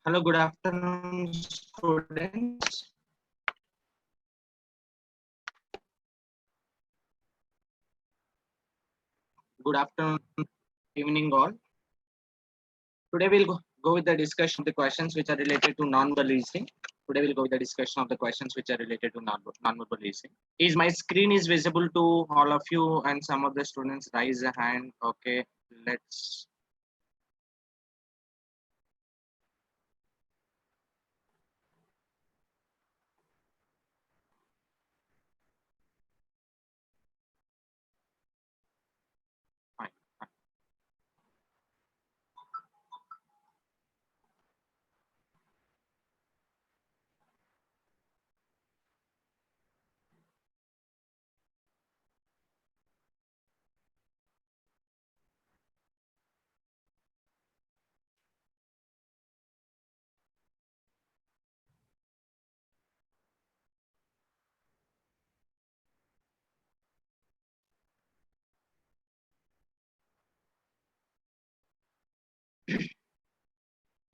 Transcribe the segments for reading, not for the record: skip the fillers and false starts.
Hello, good afternoon, students. Good afternoon, evening all. Today we'll go with the discussion of the questions which are related to non-verbal reasoning. Today we'll go with the discussion of the questions which are related to non-verbal reasoning. Is my screen is visible to all of you, and some of the students raise a hand. Okay, let's. Fine.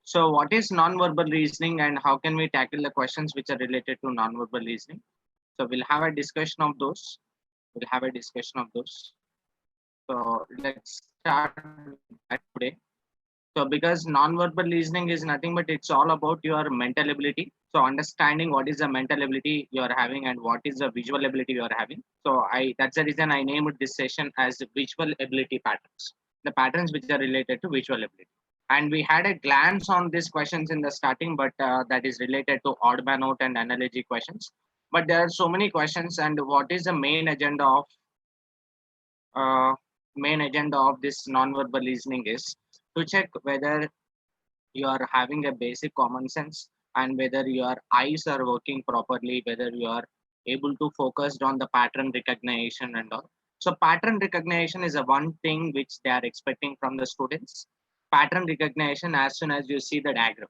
So, what is non-verbal reasoning, and how can we tackle the questions which are related to non-verbal reasoning? So, we'll have a discussion of those. We'll have a discussion of those. So let's start with that today. So because non-verbal reasoning is nothing but it's all about your mental ability. So understanding what is the mental ability you are having and what is the visual ability you are having. So that's the reason I named this session as visual ability patterns. The patterns which are related to visual ability. And we had a glance on these questions in the starting, but that is related to odd man out and analogy questions. But there are so many questions, and what is the uh, main agenda of this non-verbal reasoning is to check whether you are having a basic common sense and whether your eyes are working properly, whether you are able to focus on the pattern recognition and all. So pattern recognition is a one thing which they are expecting from the students. Pattern recognition as soon as you see the diagram,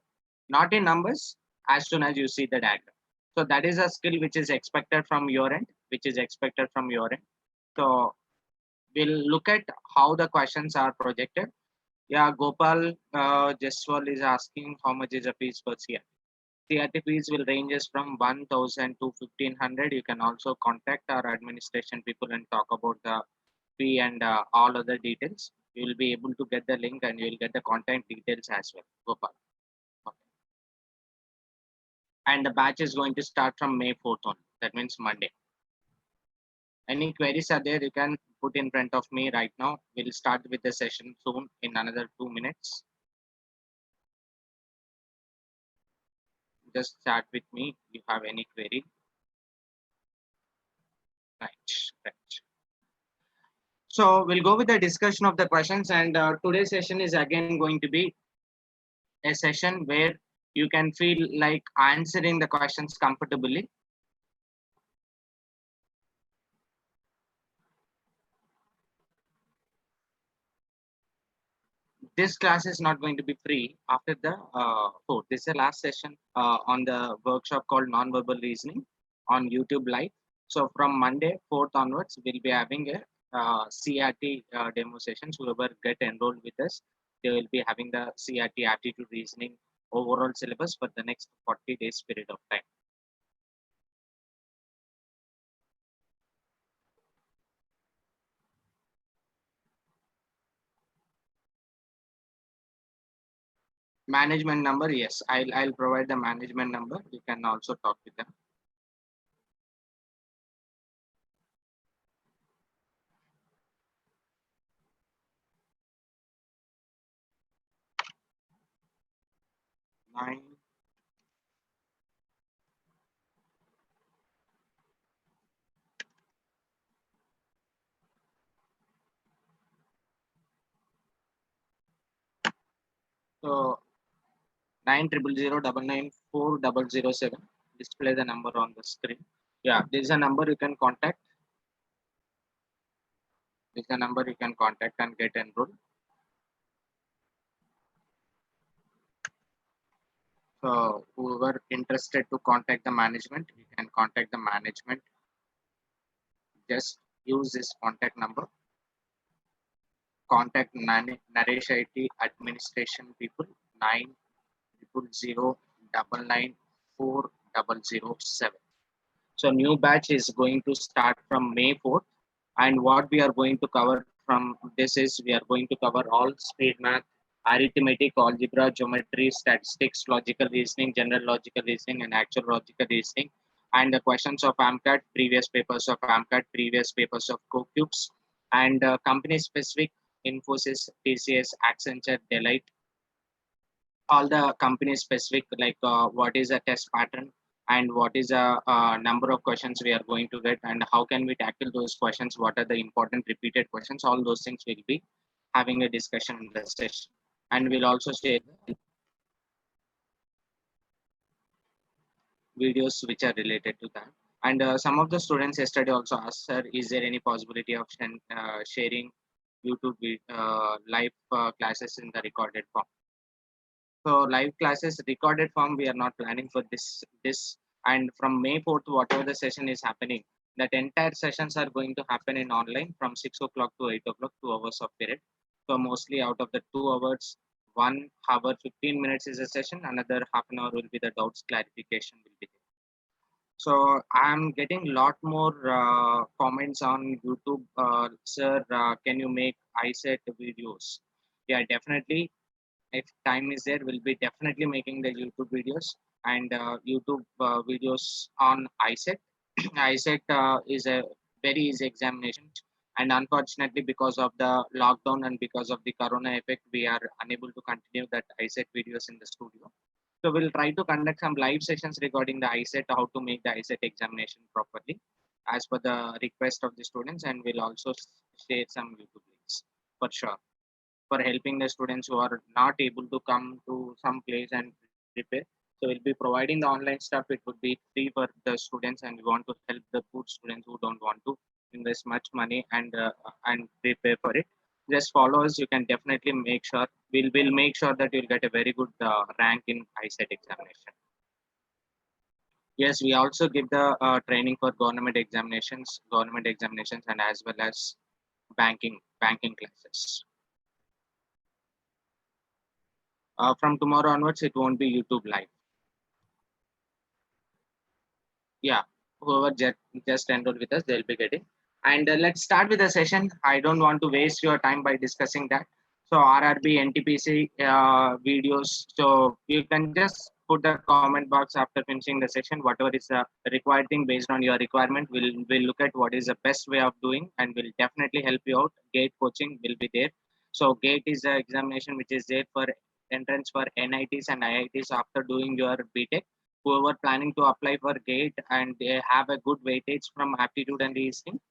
not in numbers, as soon as you see the diagram. So that is a skill which is expected from your end, which is expected from your end. So we'll look at how the questions are projected. Yeah, Gopal Jaswal is asking how much is a fees for CRT. CRT fees will ranges from 1,000 to 1,500. You can also contact our administration people and talk about the fee and all other details. You will be able to get the link and you will get the contact details as well, Gopal. Okay. And the batch is going to start from May 4th on. That means Monday. Any queries are there, you can put in front of me right now. We'll start with the session soon in another 2 minutes. Just chat with me if you have any query. Right. So we'll go with the discussion of the questions, and today's session is again going to be a session where you can feel like answering the questions comfortably. This class is not going to be free after the fourth. This is the last session on the workshop called non-verbal reasoning on YouTube Live. So from Monday 4th onwards, we'll be having a CRT demo sessions. Whoever get enrolled with us, they will be having the CRT aptitude reasoning overall syllabus for the next 40 days period of time. Management number, yes, I'll provide the management number. You can also talk with them. Nine. So 9000994 007. Display the number on the screen. Yeah, there is a number you can contact. This is a number you can contact and get enrolled. So whoever interested to contact the management, you can contact the management. Just use this contact number. Contact Naresh IT administration people 9 900-994-007. So new batch is going to start from May 4th, and what we are going to cover from this is we are going to cover all speed math, arithmetic, algebra, geometry, statistics, logical reasoning, general logical reasoning, and actual logical reasoning, and the questions of AMCAT, previous papers of AMCAT, previous papers of CoCubes, and company specific Infosys, TCS, Accenture, Deloitte, all the company specific like what is a test pattern and what is a, number of questions we are going to get and how can we tackle those questions, what are the important repeated questions, all those things will be having a discussion in the session, and we'll also share the videos which are related to that. And some of the students yesterday also asked, sir, is there any possibility of sharing YouTube live classes in the recorded form? So live classes recorded form we are not planning for this, and from May 4th, whatever the session is happening, that entire sessions are going to happen in online from 6 o'clock to 8 o'clock, 2 hours of period. So mostly out of the 2 hours, 1 hour 15 minutes is a session, another half an hour will be the doubts clarification will be there. So I'm getting a lot more comments on YouTube. Sir, can you make ISET videos? Yeah, definitely, if time is there, we'll be definitely making the YouTube videos and YouTube videos on ISET. ISET is a very easy examination, and unfortunately, because of the lockdown and because of the corona effect, we are unable to continue that ISET videos in the studio. So we'll try to conduct some live sessions regarding the ISET, how to make the ISET examination properly, as per the request of the students, and we'll also share some YouTube links for sure for helping the students who are not able to come to some place and prepare. So we'll be providing the online stuff. It would be free for the students, and we want to help the poor students who don't want to invest much money and prepare for it. Just follow us. You can definitely make sure we'll make sure that you'll get a very good rank in ISET examination. Yes, we also give the training for government examinations, and as well as banking classes. From tomorrow onwards, it won't be YouTube live. Yeah, whoever just enrolled with us, they'll be getting. And let's start with the session. I don't want to waste your time by discussing that. So RRB, NTPC videos. So you can just put the comment box after finishing the session. Whatever is the required thing based on your requirement, we'll look at what is the best way of doing, and will definitely help you out. GATE coaching will be there. So GATE is the examination which is there for entrance for NITs and IITs after doing your BTech. Whoever planning to apply for GATE and they have a good weightage from aptitude and reasoning,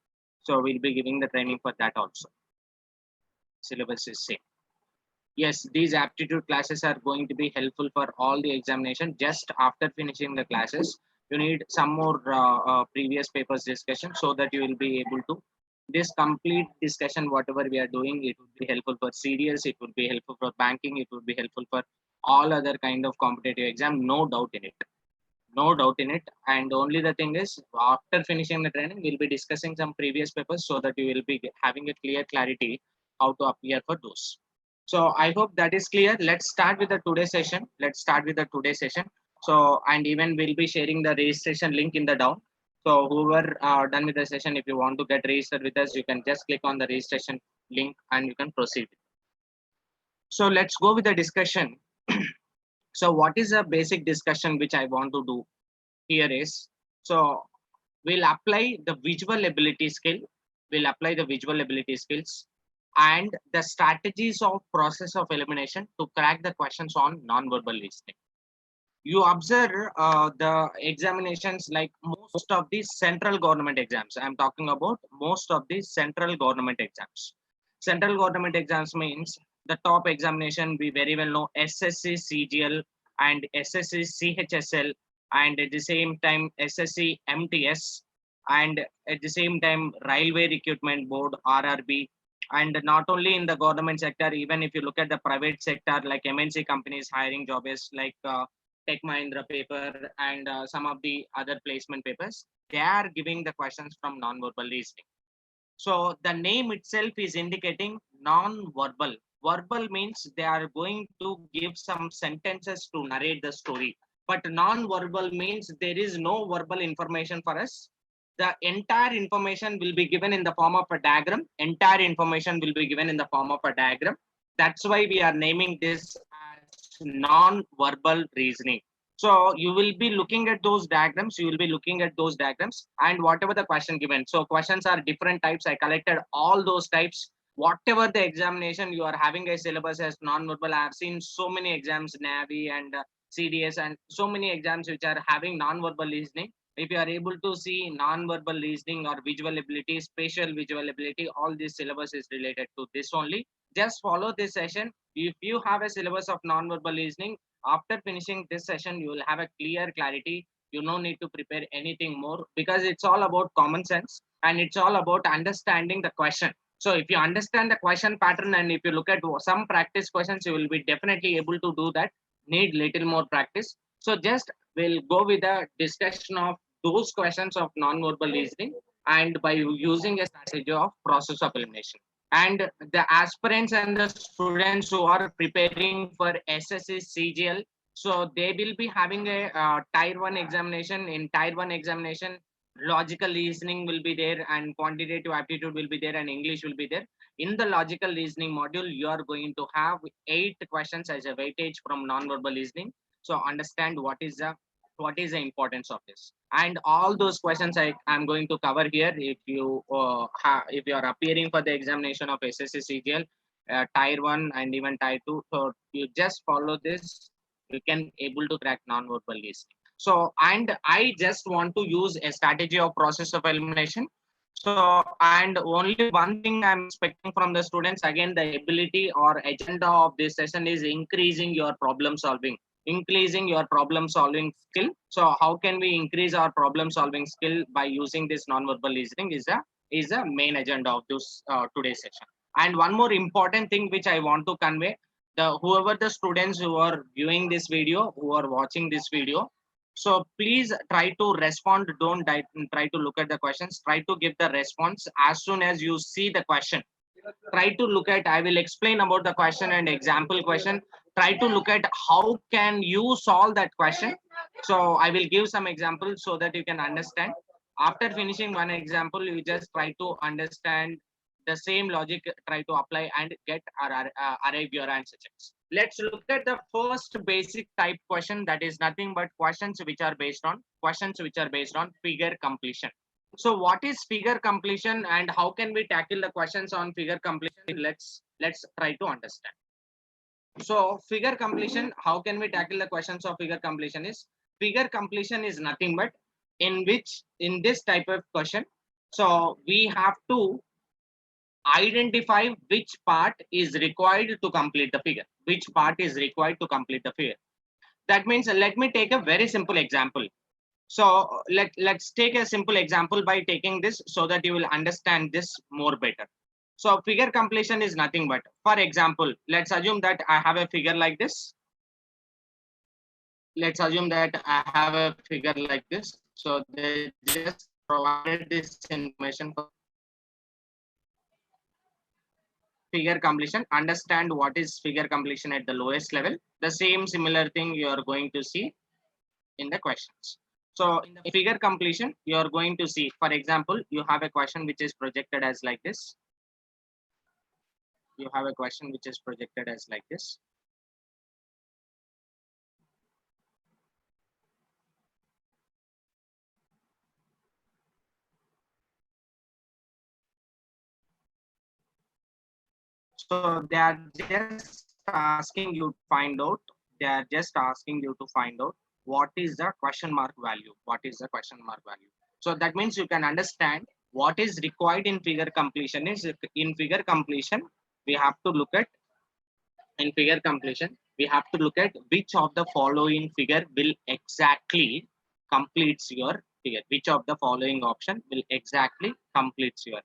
so we'll be giving the training for that also. Syllabus is same. Yes, these aptitude classes are going to be helpful for all the examination. Just after finishing the classes, you need some more previous papers discussion so that you will be able to this complete discussion. Whatever we are doing, it would be helpful for CDS, it would be helpful for banking, it would be helpful for all other kind of competitive exam. No doubt in it. No doubt in it. And only the thing is, after finishing the training, we'll be discussing some previous papers so that you will be having a clear clarity how to appear for those. So I hope that is clear. Let's start with the today session. So, and even we'll be sharing the registration link in the down. So whoever done with the session, if you want to get registered with us, you can just click on the registration link and you can proceed. So let's go with the discussion. So what is a basic discussion which I want to do here is, so we'll apply the visual ability skill, and the strategies of process of elimination to crack the questions on non-verbal listening. You observe the examinations like most of these central government exams. I'm talking about most of these central government exams. Central government exams means the top examination we very well know SSC CGL and SSC CHSL, and at the same time SSC MTS, and at the same time Railway Recruitment Board RRB. And not only in the government sector, even if you look at the private sector like MNC companies hiring jobs like Tech Mahindra paper and some of the other placement papers, they are giving the questions from non-verbal listening. So the name itself is indicating non-verbal. Verbal means they are going to give some sentences to narrate the story. But non-verbal means there is no verbal information for us. The entire information will be given in the form of a diagram. Entire information will be given in the form of a diagram. That's why we are naming this as non-verbal reasoning. So you will be looking at those diagrams, and whatever the question given. So questions are different types. I collected all those types. Whatever the examination you are having a syllabus as non-verbal. I have seen so many exams, Navi and CDS, and so many exams which are having non-verbal listening. If you are able to see non-verbal listening or visual ability, spatial visual ability, all this syllabus is related to this only. Just follow this session. If you have a syllabus of non-verbal listening, after finishing this session, you will have a clear clarity. You no need to prepare anything more, because it's all about common sense and it's all about understanding the question. So if you understand the question pattern and if you look at some practice questions, you will be definitely able to do that. Need little more practice. So just we'll go with a discussion of those questions of non-verbal listening, and by using a strategy of process of elimination. And the aspirants and the students who are preparing for SSC CGL, so they will be having a tier 1 examination. In tier 1 examination, logical reasoning will be there and quantitative aptitude will be there and English will be there. In the logical reasoning module, you are going to have 8 questions as a weightage from non-verbal listening. So understand what is the importance of this, and all those questions I'm going to cover here. If you are appearing for the examination of SSC CGL, tier 1 and even tier 2, so you just follow this, you can able to crack non-verbal listening. So, and I just want to use a strategy of process of elimination. So, and only one thing I'm expecting from the students, again, the ability or agenda of this session is increasing your problem solving, skill. So how can we increase our problem solving skill by using this non-verbal listening is a main agenda of this today's session. And one more important thing which I want to convey, the whoever the students who are viewing this video, who are watching this video, so please try to respond. Don't try to look at the questions. Try to give the response as soon as you see the question. Try to look at, I will explain about the question and example question. Try to look at how can you solve that question. So I will give some examples so that you can understand. After finishing one example, you just try to understand the same logic, try to apply and get arrive your answer checks. Let's look at the first basic type question, that is nothing but questions which are based on figure completion. So what is figure completion and how can we tackle the questions on figure completion? Let's try to understand. So figure completion, how can we tackle the questions of figure completion is, figure completion is nothing but in this type of question, so we have to identify which part is required to complete the figure. That means, let me take a very simple example. So let's take a simple example by taking this so that you will understand this more better. So figure completion is nothing but, for example, let's assume that I have a figure like this. So they just provided this information for figure completion. Understand what is figure completion at the lowest level. The same similar thing you are going to see in the questions. So in the figure completion, you are going to see, for example, you have a question which is projected as like this. So they are just asking you to find out. What is the question mark value. So that means you can understand what is required in figure completion is, in figure completion we have to look at which of the following figure will exactly completes your figure. Which of the following option will exactly completes your.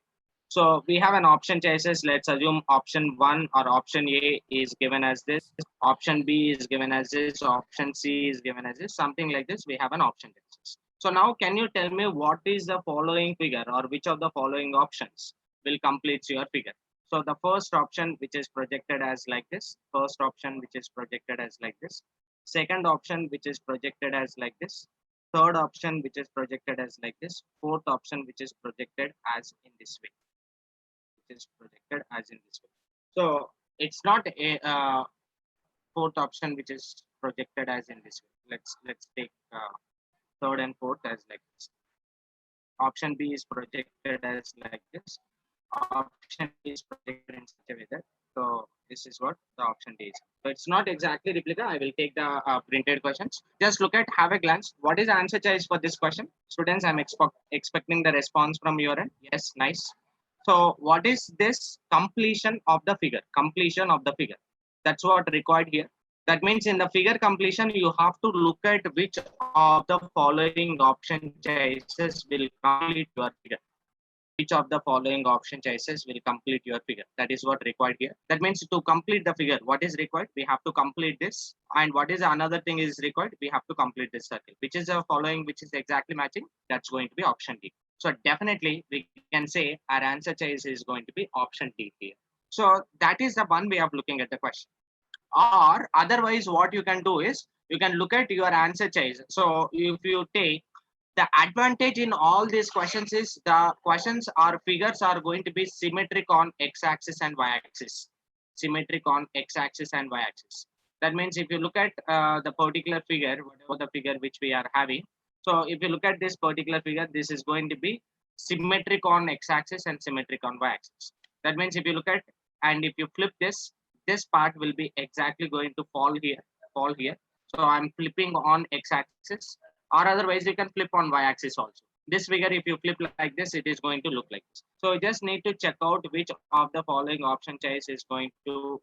So we have an option choices. Let's assume option 1 or option A is given as this, option B is given as this, option C is given as this, something like this. We have an option choices. So now can you tell me what is the following figure or which of the following options will complete your figure? So the first option which is projected as like this, first option which is projected as like this, second option which is projected as like this, third option which is projected as like this, fourth option which is projected as in this way, which is projected as in this way. So it's not a fourth option which is projected as in this way. Let's take third and fourth as like this. Option B is projected as like this. Option D is projected in such a way that, so this is what the option D is. So it's not exactly replica. I will take the printed questions. Just look at, have a glance. What is the answer choice for this question? Students, I'm expecting the response from your end. Yes, nice. So what is this completion of the figure? Completion of the figure. That's what required here. That means in the figure completion, you have to look at which of the following option choices will complete your figure. Which of the following option choices will complete your figure? That is what required here. That means to complete the figure, what is required? We have to complete this. And what is another thing is required? We have to complete this circle. Which is the following, which is exactly matching? That's going to be option D. So definitely we can say our answer choice is going to be option D here. So that is the one way of looking at the question. Or otherwise, what you can do is you can look at your answer choice. So if you take the advantage in all these questions is the questions or figures are going to be symmetric on x-axis and y-axis. Symmetric on x-axis and y-axis. That means if you look at the particular figure, whatever the figure which we are having. So if you look at this particular figure, this is going to be symmetric on x-axis and symmetric on y-axis. That means if you look at, and if you flip this, this part will be exactly going to fall here, fall here. So I'm flipping on x-axis, or otherwise you can flip on y-axis also. This figure, if you flip like this, it is going to look like this. So you just need to check out which of the following option choice is going to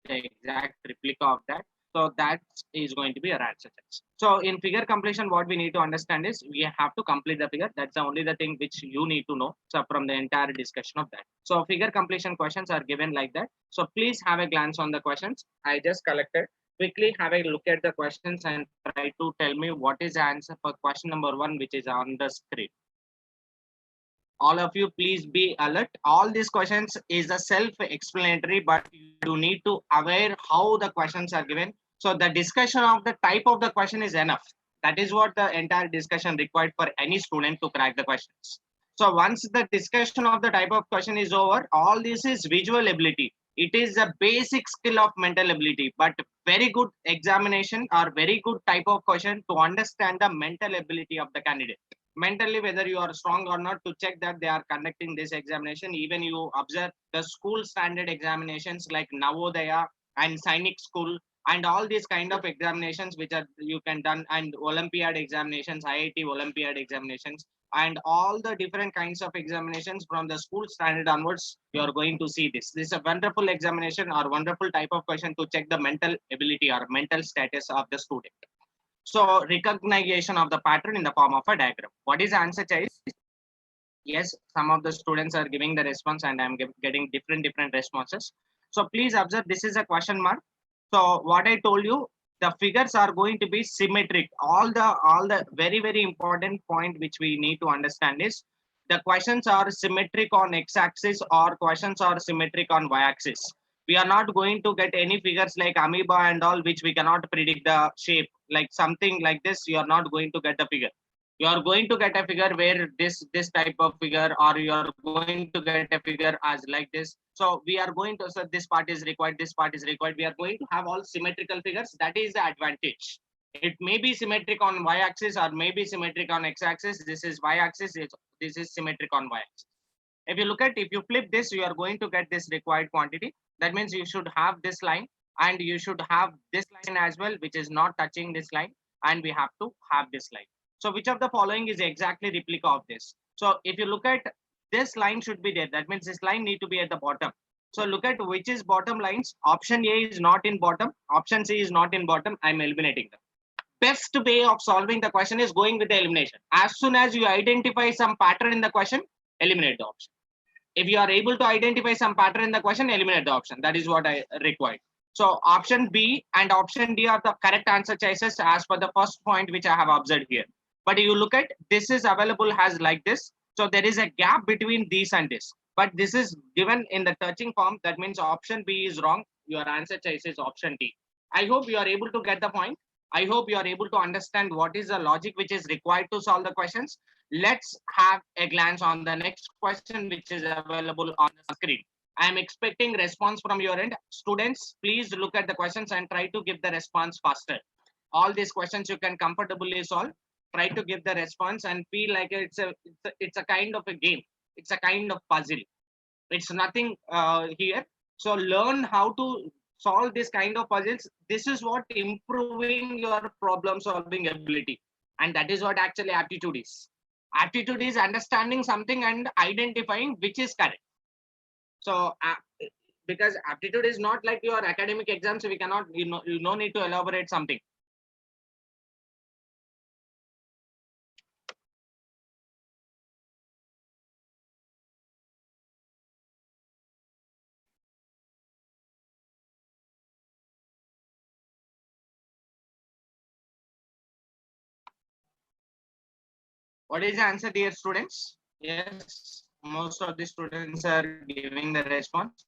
the exact replica of that. So that is going to be our answer choice. So in figure completion, what we need to understand is we have to complete the figure. That's the only the thing which you need to know. So from the entire discussion of that. So figure completion questions are given like that. So please have a glance on the questions. I just collected. Quickly have a look at the questions and try to tell me what is the answer for question number 1, which is on the screen. All of you, please be alert. All these questions is a self-explanatory, but you need to aware how the questions are given. So the discussion of the type of the question is enough. That is what the entire discussion required for any student to crack the questions. So once the discussion of the type of question is over, all this is visual ability. It is a basic skill of mental ability, but very good examination or very good type of question to understand the mental ability of the candidate. Mentally, whether you are strong or not, to check that they are conducting this examination. Even you observe the school standard examinations like Navodaya and Sainik School and all these kind of examinations which are you can done, and Olympiad examinations, IIT Olympiad examinations, and all the different kinds of examinations from the school standard onwards, you are going to see this. This is a wonderful examination or wonderful type of question to check the mental ability or mental status of the student. So recognition of the pattern in the form of a diagram. What is the answer choice? Yes, some of the students are giving the response and I'm getting different responses. So please observe, this is a question mark. So what I told you, the figures are going to be symmetric. All the very important point which we need to understand is the questions are symmetric on x-axis or questions are symmetric on y-axis. We are not going to get any figures like amoeba and all which we cannot predict the shape. Like something like this, you are not going to get the figure. You are going to get a figure where this type of figure, or you are going to get a figure as like this. So we are going to, so this part is required, this part is required. We are going to have all symmetrical figures. That is the advantage. It may be symmetric on y-axis or maybe symmetric on x-axis. This is y-axis, this is symmetric on y-axis. If you look at, if you flip this, you are going to get this required quantity. That means you should have this line and you should have this line as well, which is not touching this line, and we have to have this line. So which of the following is exactly replica of this? So if you look at, this line should be there. That means this line need to be at the bottom. So look at which is bottom lines. Option A is not in bottom. Option C is not in bottom. I'm eliminating them. Best way of solving the question is going with the elimination. As soon as you identify some pattern in the question, eliminate the option. If you are able to identify some pattern in the question, eliminate the option. That is what I required. So option B and option D are the correct answer choices as per the first point which I have observed here. But you look at, this is available as like this. So there is a gap between these and this. but this is given in the touching form. That means option B is wrong. Your answer choice is option D. I hope you are able to get the point. I hope you are able to understand what is the logic which is required to solve the questions. Let's have a glance on the next question which is available on the screen. I am expecting response from your end. Students, please look at the questions and try to give the response faster. All these questions you can comfortably solve. Try to give the response and feel like it's a kind of a game. It's a kind of puzzle. It's nothing here. So learn how to solve this kind of puzzles. This is what improving your problem solving ability, and that is what actually aptitude is. Aptitude is understanding something and identifying which is correct. So because aptitude is not like your academic exams, we cannot, you no need to elaborate something. What is the answer, dear students? Yes, most of the students are giving the response.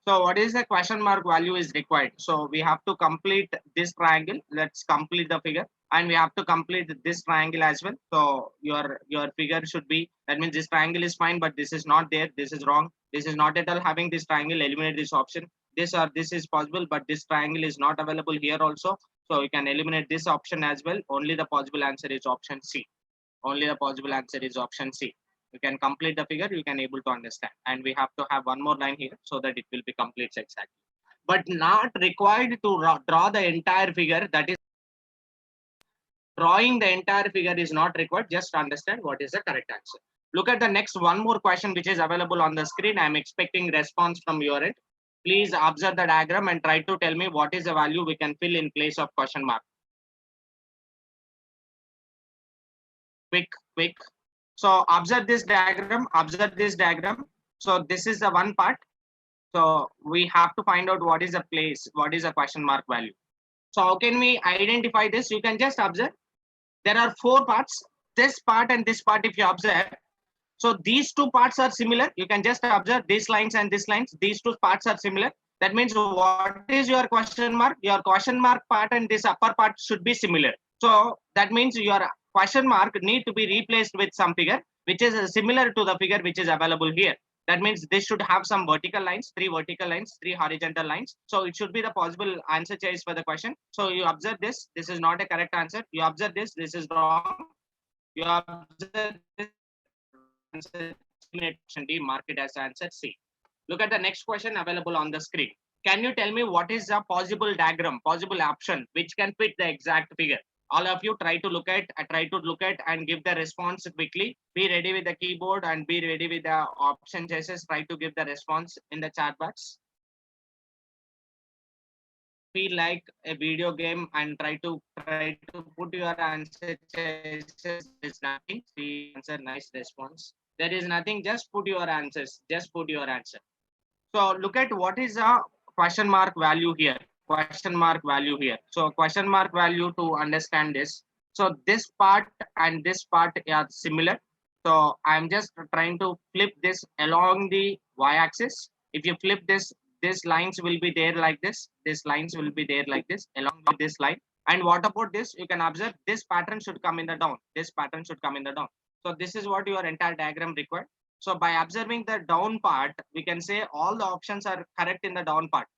So what is the question mark value is required? So we have to complete this triangle. Let's complete the figure, and we have to complete this triangle as well. So your figure should be, that means this triangle is fine, but this is not there. This is wrong. This is not at all having this triangle. Eliminate this option. This or this is possible, but this triangle is not available here also. So you can eliminate this option as well. Only the possible answer is option C. Only the possible answer is option C. You can complete the figure, you can able to understand. And we have to have one more line here so that it will be complete exactly. But not required to draw the entire figure. That is, drawing the entire figure is not required. Just understand what is the correct answer. Look at the next one more question which is available on the screen. I am expecting response from your end. Please observe the diagram and try to tell me what is the value we can fill in place of question mark. Quick. So observe this diagram, observe this diagram. So this is the one part. So we have to find out what is the place, what is the question mark value. So how can we identify this? You can just observe. There are four parts. This part and this part, if you observe. So these two parts are similar. You can just observe these lines and these lines. These two parts are similar. That means what is your question mark? Your question mark part and this upper part should be similar. So that means your question mark need to be replaced with some figure which is similar to the figure which is available here. That means this should have some vertical lines, three vertical lines, three horizontal lines. So it should be the possible answer choice for the question. So you observe this. This is not a correct answer. You observe this. This is wrong. You observe this. Answer D, mark it as answer C. Look at the next question available on the screen. Can you tell me what is a possible diagram, possible option which can fit the exact figure? All of you try to look at and give the response quickly. Be ready with the keyboard and be ready with the option choices. Try to give the response in the chat box. Feel like a video game and try to put your answer choices. There's nothing. See answer, nice response. There is nothing. Just put your answers. Just put your answer. So look at what is a question mark value here. Question mark value here. So question mark value, to understand this. So this part and this part are similar. So I'm just trying to flip this along the y-axis. If you flip this, these lines will be there like this. These lines will be there like this along with this line. And what about this? You can observe this pattern should come in the down. This pattern should come in the down. So this is what your entire diagram required. So by observing the down part, we can say all the options are correct in the down part.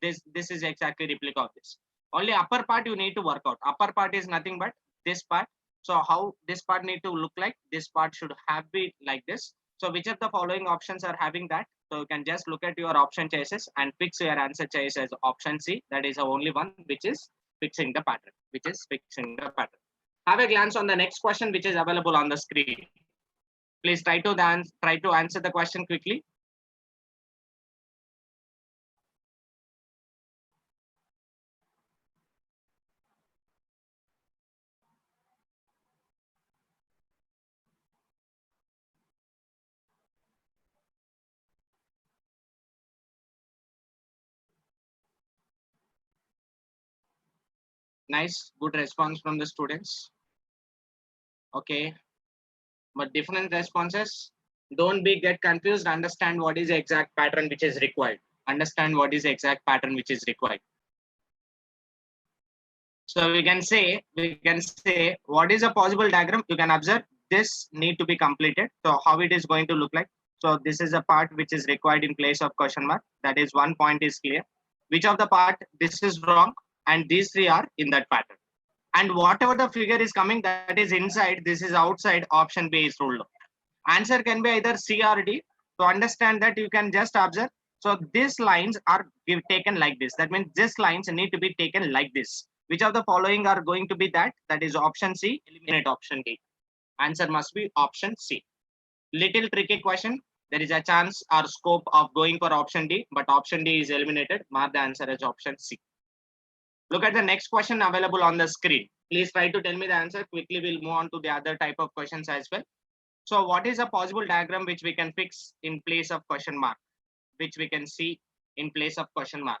This is exactly replica of this. Only upper part you need to work out. Upper part is nothing but this part. So how this part need to look like? This part should have be like this. So which of the following options are having that? So you can just look at your option choices and fix your answer choice as option C. That is the only one which is fixing the pattern. Which is fixing the pattern. Have a glance on the next question which is available on the screen. Please try to answer the question quickly. Nice, good response from the students. Okay, but different responses. Don't be get confused. Understand what is the exact pattern which is required. Understand what is the exact pattern which is required. So we can say what is a possible diagram. You can observe this need to be completed. So how it is going to look like. So this is a part which is required in place of question mark. That is one point is clear. Which of the part this is wrong and these three are in that pattern. And whatever the figure is coming that is inside, this is outside, option B is ruled. Answer can be either C or D. To understand that, you can just observe. So these lines are taken like this. That means these lines need to be taken like this. Which of the following are going to be that? That is option C. Eliminate option D. Answer must be option C. Little tricky question. There is a chance or scope of going for option D, but option D is eliminated. Mark the answer as option C. Look at the next question available on the screen. Please try to tell me the answer. Quickly, we'll move on to the other type of questions as well. So what is a possible diagram which we can fix in place of question mark, which we can see in place of question mark?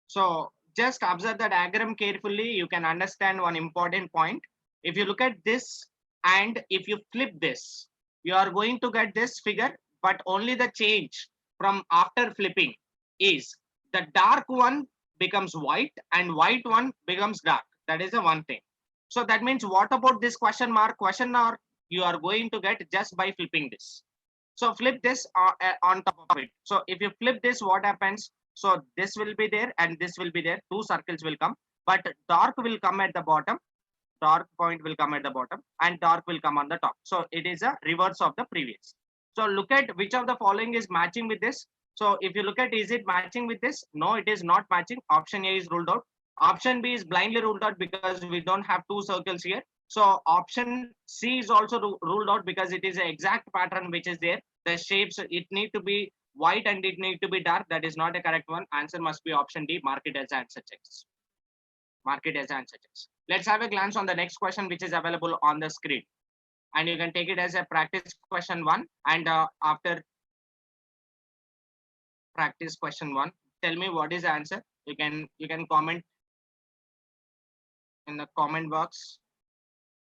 So just observe the diagram carefully. You can understand one important point. If you look at this and if you flip this, you are going to get this figure, but only the change from after flipping is the dark one becomes white and white one becomes dark. That is the one thing. So that means what about this question mark? Question mark you are going to get just by flipping this. So flip this on top of it. So if you flip this, what happens? So this will be there and this will be there. Two circles will come, but dark will come at the bottom. Dark point will come at the bottom and dark will come on the top. So it is a reverse of the previous. So look at which of the following is matching with this. So if you look at, is it matching with this? No, it is not matching. Option A is ruled out. Option B is blindly ruled out because we don't have two circles here. So option C is also ruled out because it is the exact pattern which is there. The shapes, it need to be white and it need to be dark. That is not a correct one. Answer must be option D. Mark it as answer checks. Mark it as answer checks. Let's have a glance on the next question which is available on the screen. And you can take it as a practice question 1. And after practice question 1, tell me what is the answer. You can comment in the comment box.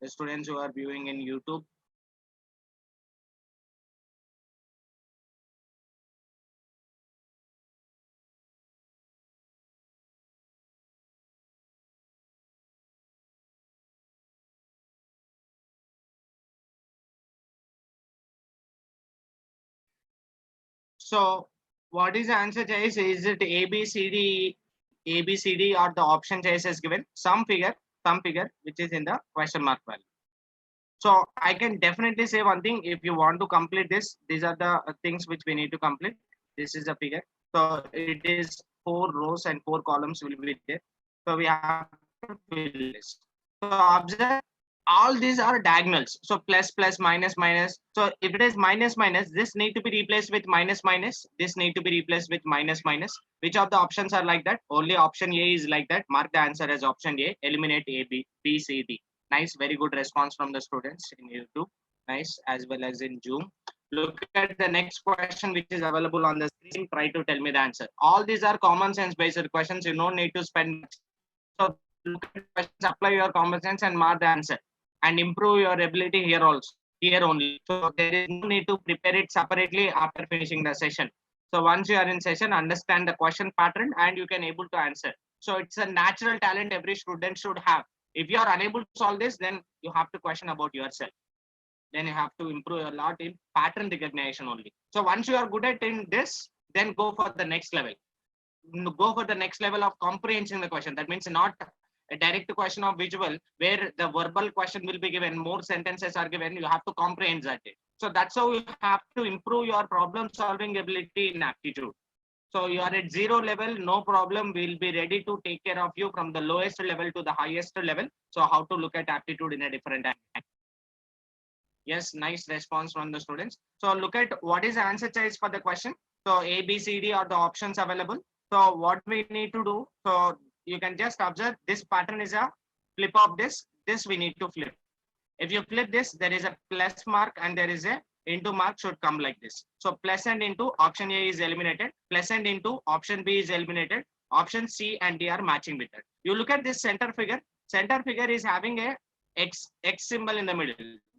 The students who are viewing in YouTube. So what is the answer choice? Is it A, B, C, D, A, B, C, D, or the option choice is given? Some figure which is in the question mark value. So I can definitely say one thing. If you want to complete this, these are the things which we need to complete. This is a figure. So it is 4 rows and 4 columns will be there. So we have to fill this. So observe all these are diagonals. So plus plus minus minus. So if it is minus minus, this need to be replaced with minus minus. This need to be replaced with minus minus. Which of the options are like that? Only option A is like that. Mark the answer as option A. Eliminate A, B, B, C, D. Nice, very good response from the students in YouTube. Nice, as well as in Zoom. Look at the next question which is available on the screen. Try to tell me the answer. All these are common sense based questions. You don't need to spend much. So look at the questions, apply your common sense and mark the answer. And improve your ability here also, here only. So there is no need to prepare it separately after finishing the session. So once you are in session, understand the question pattern and you can able to answer. So it's a natural talent every student should have. If you are unable to solve this, then you have to question about yourself. Then you have to improve a lot in pattern recognition only. So once you are good at in this, then go for the next level. Go for the next level of comprehension the question. That means not a direct question of visual where the verbal question will be given, more sentences are given, you have to comprehend that. So that's how you have to improve your problem solving ability in aptitude. So you are at 0 level, no problem. We'll be ready to take care of you from the lowest level to the highest level. So how to look at aptitude in a different angle. Yes, nice response from the students. So look at what is the answer choice for the question. So A, B, C, D are the options available. So what we need to do, so you can just observe this pattern is a flip of this we need to flip. If you flip this, there is a plus mark and there is a into mark should come like this. So plus and into option A is eliminated, plus and into option B is eliminated, Option C and D are matching with that. You look at this center figure. Center figure is having a X symbol in the middle.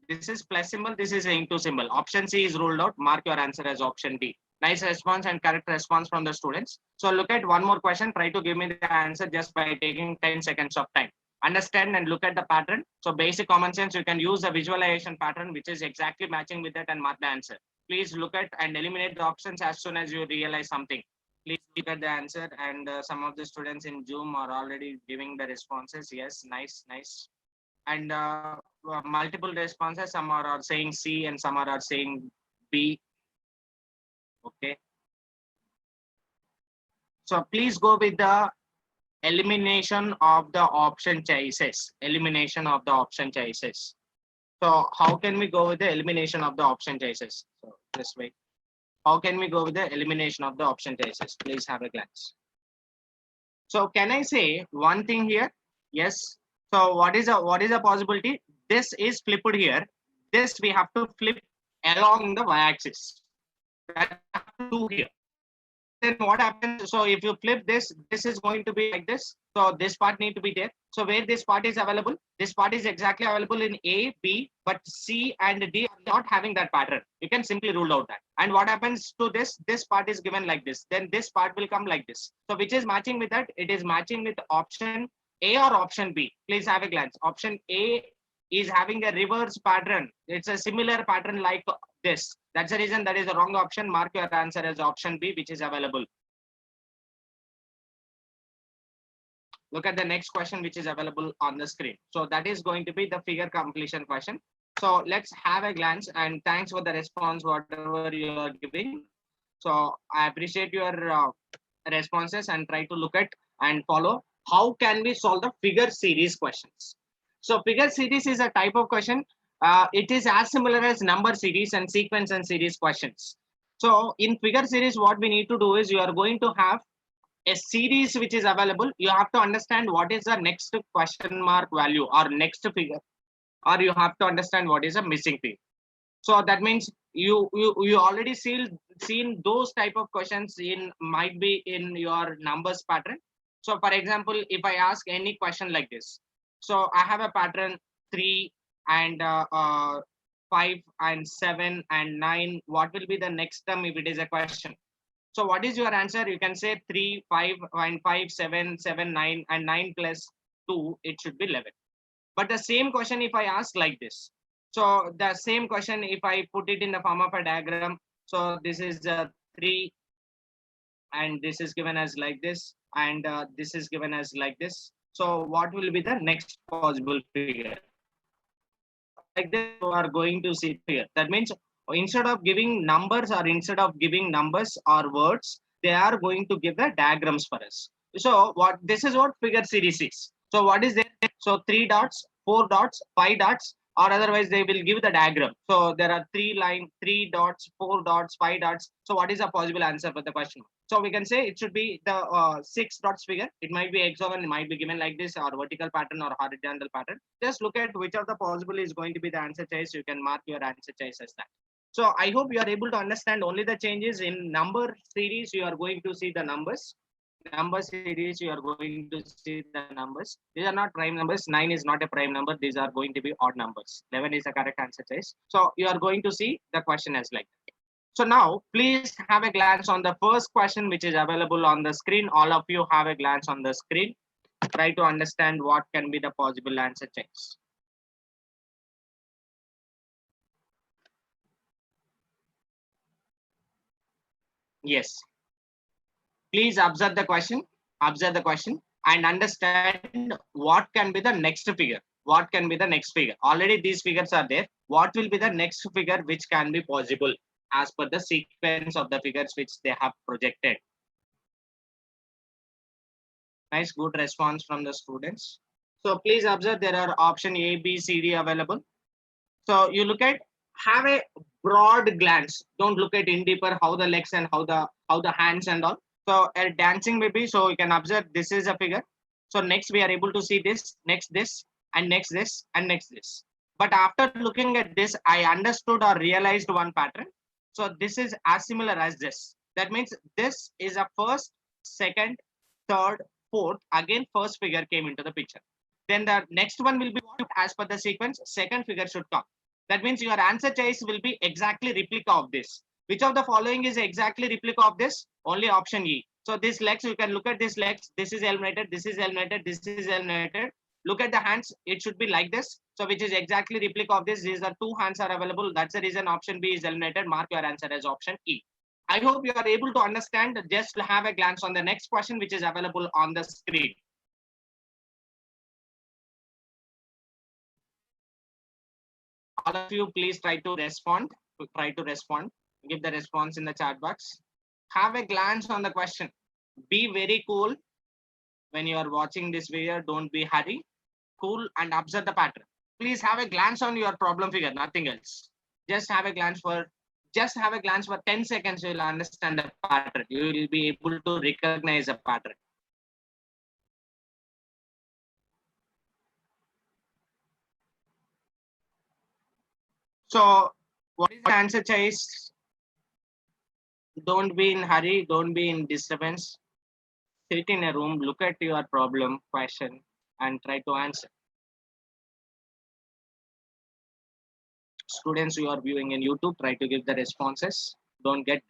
This is plus symbol. This is a into symbol. Option C is ruled out. Mark your answer as option D. Nice response and correct response from the students. So look at one more question. Try to give me the answer just by taking 10 seconds of time. Understand and look at the pattern. So basic common sense, you can use a visualization pattern which is exactly matching with that and mark the answer. Please look at and eliminate the options as soon as you realize something. Please look at the answer, and some of the students in Zoom are already giving the responses. Yes, nice, nice. And multiple responses. Some are saying C and some are saying B. Okay. So please go with the elimination of the option choices. Elimination of the option choices. So how can we go with the elimination of the option choices? So this way. How can we go with the elimination of the option choices? Please have a glance. So can I say one thing here? Yes. So what is a possibility? This is flipped here. This we have to flip along the y-axis. That we have to do here. Then what happens? So if you flip this, this is going to be like this. So this part need to be there. So where this part is available, this part is exactly available in A, B, but C and D are not having that pattern. You can simply rule out that. And what happens to this? This part is given like this. Then this part will come like this. So which is matching with that? It is matching with option A or option B. Please have a glance. Option A is having a reverse pattern. It's a similar pattern like this. That's the reason that is the wrong option. Mark your answer as option B, which is available. Look at the next question, which is available on the screen. So that is going to be the figure completion question. So let's have a glance, and thanks for the response, whatever you are giving. So I appreciate your responses and try to look at and follow. How can we solve the figure series questions? So figure series is a type of question. It is as similar as number series and sequence and series questions. So in figure series, what we need to do is you are going to have a series which is available. You have to understand what is the next question mark value or next figure, or you have to understand what is a missing figure. So that means you already seen those type of questions in might be in your numbers pattern. So for example, if I ask any question like this, so I have a pattern 3 and 5 and 7 and 9. What will be the next term if it is a question? So what is your answer? You can say 3, 5 and 5, 7, 7, 9 and 9 plus 2, it should be 11. But the same question if I ask like this. So the same question if I put it in the form of a diagram. So this is 3 and this is given as like this, and this is given as like this. So what will be the next possible figure? Like this you are going to see here. That means instead of giving numbers or words, they are going to give the diagrams for us. So what this is what figure series is. So what is there? So 3 dots, 4 dots, 5 dots, or otherwise they will give the diagram. So there are 3 dots, 4 dots, 5 dots. So what is a possible answer for the question? So we can say it should be the 6 dots figure. It might be hexagon, it might be given like this, or vertical pattern or horizontal pattern. Just look at which of the possible is going to be the answer choice. You can mark your answer choice as that. So I hope you are able to understand only the changes in number series. You are going to see the numbers. Number series, you are going to see the numbers. These are not prime numbers. 9 is not a prime number. These are going to be odd numbers. 11 is the correct answer choice. So you are going to see the question as like that. So now please have a glance on the first question which is available on the screen. All of you have a glance on the screen. Try to understand what can be the possible answer choice. Yes. Please observe the question. Observe the question and understand what can be the next figure. What can be the next figure? Already these figures are there. What will be the next figure which can be possible as per the sequence of the figures which they have projected? Nice, good response from the students. So please observe there are option A, B, C, D available. So you look at, have a broad glance. Don't look at in deeper how the legs and how the hands and all. So a dancing baby. So you can observe this is a figure. So next we are able to see this, next this, and next this, and next this. But after looking at this, I understood or realized one pattern. So this is as similar as this. That means this is a first, second, third, fourth, again first figure came into the picture. Then the next one will be as per the sequence, second figure should come. That means your answer choice will be exactly replica of this. Which of the following is exactly replica of this? Only option E. So this legs, you can look at this legs. This is eliminated, this is eliminated, this is eliminated. Look at the hands, it should be like this. So which is exactly replica of this. These are two hands are available. That's the reason option B is eliminated. Mark your answer as option E. I hope you are able to understand. Just have a glance on the next question, which is available on the screen. All of you, please try to respond. Give the response in the chat box. Have a glance on the question. Be very cool when you are watching this video. Don't be hurry. Cool and observe the pattern. Please have a glance on your problem figure, nothing else. Just have a glance for 10 seconds. You will understand the pattern. You will be able to recognize a pattern. So what is the answer choice? Don't be in hurry, don't be in disturbance. Sit in a room, look at your problem question and try to answer. Students who are viewing in YouTube, try to give the responses. Don't get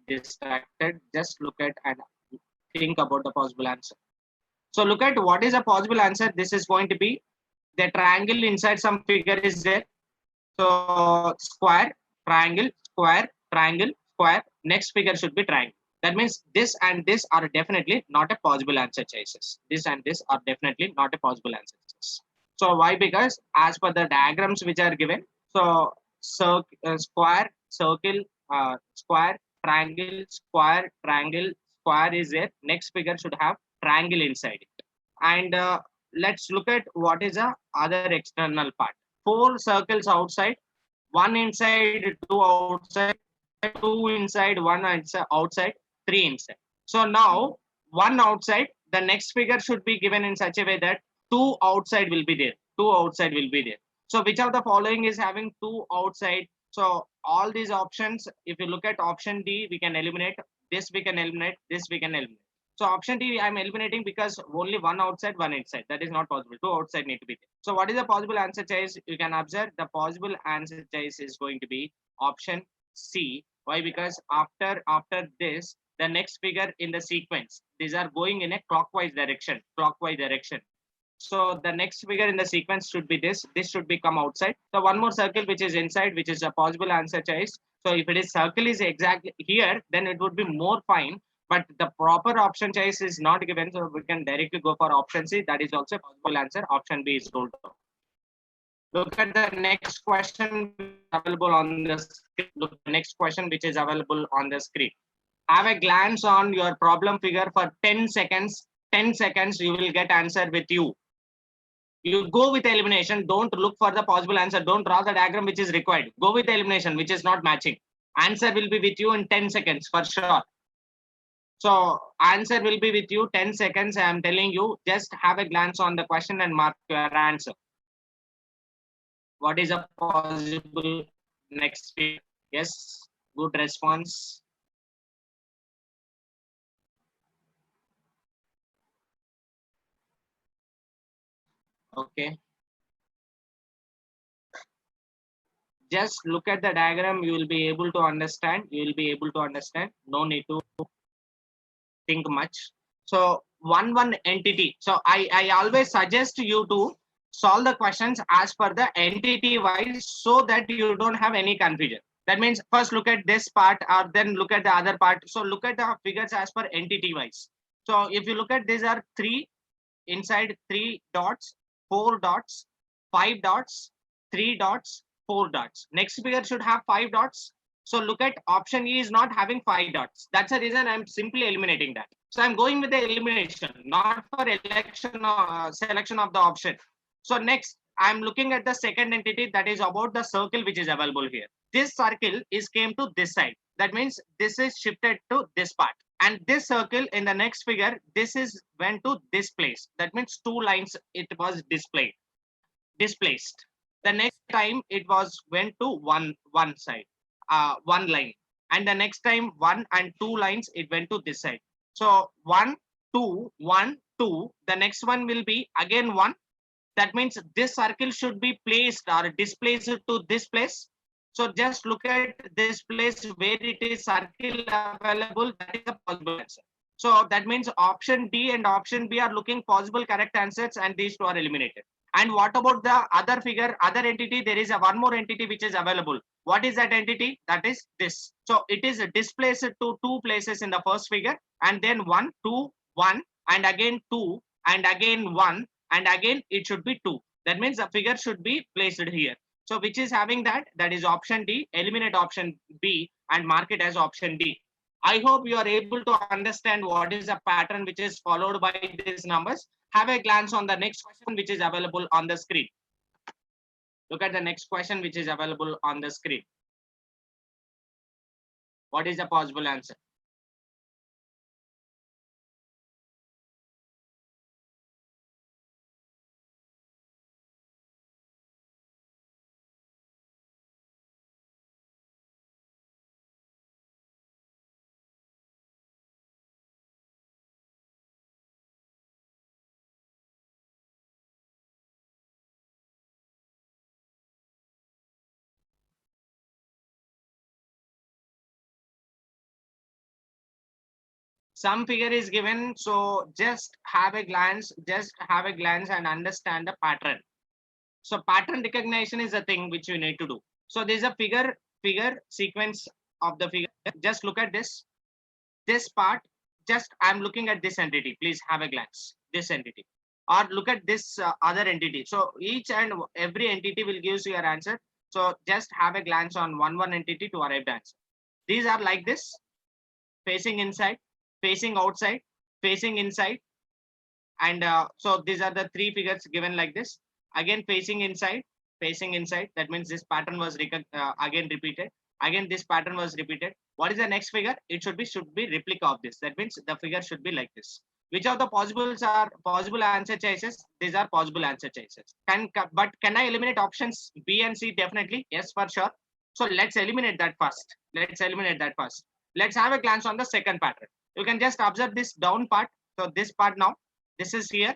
distracted. Just look at and think about the possible answer. So look at what is a possible answer. This is going to be the triangle inside some figure is there. So square, triangle, square, triangle, square. Next figure should be triangle. That means this and this are definitely not a possible answer choices. This and this are definitely not a possible answer choices. So why? Because as per the diagrams which are given, so square, circle, square, triangle, square, triangle, square is there. Next figure should have triangle inside it. And let's look at what is the other external part. 4 circles outside, 1 inside, 2 outside, 2 inside, 1 outside, 3 inside. So now 1 outside, the next figure should be given in such a way that 2 outside will be there. 2 outside will be there. So which of the following is having 2 outside? So all these options, if you look at option D, we can eliminate this, we can eliminate this, we can eliminate. So option D, I'm eliminating because only 1 outside, 1 inside. That is not possible. 2 outside need to be there. So what is the possible answer choice? You can observe the possible answer choice is going to be option C. Why? Because after this, the next figure in the sequence, these are going in a clockwise direction. So the next figure in the sequence should be this. This should become outside. So one more circle which is inside, which is a possible answer choice. So if it is circle is exactly here, then it would be more fine. But the proper option choice is not given, so we can directly go for option C. That is also a possible answer. Option B is ruled out. Look at the next question available on the screen. Look at the next question which is available on the screen. Have a glance on your problem figure for 10 seconds. 10 seconds, you will get answer with you. You go with elimination. Don't look for the possible answer. Don't draw the diagram which is required. Go with elimination, which is not matching. Answer will be with you in 10 seconds for sure. So answer will be with you 10 seconds. I am telling you, just have a glance on the question and mark your answer. What is a possible next figure? Yes, good response. Okay. Just look at the diagram. You will be able to understand. No need to think much. So one entity. So I always suggest you to solve the questions as per the entity wise so that you don't have any confusion. That means first look at this part or then look at the other part. So look at the figures as per entity wise. So if you look at these are 3 inside, 3 dots, 4 dots, 5 dots, 3 dots, 4 dots. Next figure should have 5 dots. So look at option E is not having 5 dots. That's the reason I'm simply eliminating that. So I'm going with the elimination, not for selection of the option. So next, I'm looking at the second entity, that is about the circle which is available here. This circle is came to this side. That means this is shifted to this part. And this circle in the next figure, this is went to this place. That means 2 lines it was displaced. The next time it was went to one side, 1 line. And the next time 1 and 2 lines it went to this side. So 1, 2, 1, 2. The next one will be again 1. That means this circle should be placed or displaced to this place. So just look at this place where it is circle available. That is a possible answer. So that means option D and option B are looking possible correct answers, and these two are eliminated. And what about the other figure, other entity? There is a one more entity which is available. What is that entity? That is this. So it is displaced to two places in the first figure, and then 1, 2, 1, and again 2, and again 1, and again it should be 2. That means the figure should be placed here. So which is having that? That is option D. Eliminate option B and mark it as option D. I hope you are able to understand what is the pattern which is followed by these numbers. Have a glance on the next question which is available on the screen. Look at the next question which is available on the screen. What is the possible answer? Some figure is given, so just have a glance and understand the pattern. So pattern recognition is a thing which you need to do. So there's a figure sequence of the figure. Just look at this part. Just I'm looking at this entity. Please have a glance. This entity, or look at this other entity. So each and every entity will give you your answer. So just have a glance on one entity to arrive the answer. These are like this: facing inside, facing outside, facing inside, and so these are the three figures given like this. Again facing inside, facing inside. That means this pattern was again repeated. Again this pattern was repeated. What is the next figure? It should be replica of this. That means the figure should be like this. Which of the possibles are possible answer choices? These are possible answer choices. But can I eliminate options B and C? Definitely yes, for sure. So let's eliminate that first. Let's have a glance on the second pattern. You can just observe this down part. So this part now, this is here,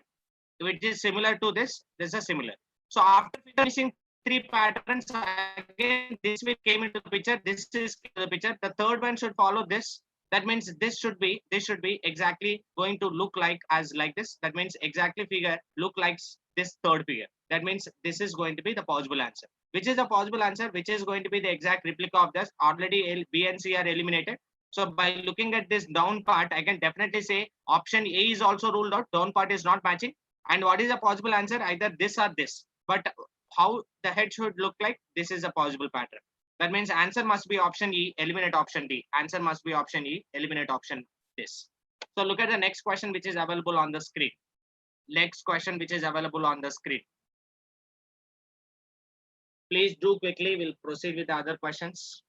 which is similar to this. This is similar. So after finishing three patterns, again this will came into the picture. This is the picture. The third one should follow this. That means this should be exactly going to look like as like this. That means exactly figure look like this third figure. That means this is going to be the possible answer. Which is the possible answer? Which is going to be the exact replica of this? Already B and C are eliminated. So by looking at this down part, I can definitely say option A is also ruled out. Down part is not matching. And what is the possible answer? Either this or this. But how the head should look like? This is a possible pattern. That means answer must be option E, eliminate option D. Answer must be option E, eliminate option this. So look at the next question which is available on the screen. Next question which is available on the screen. Please do quickly. We'll proceed with the other questions.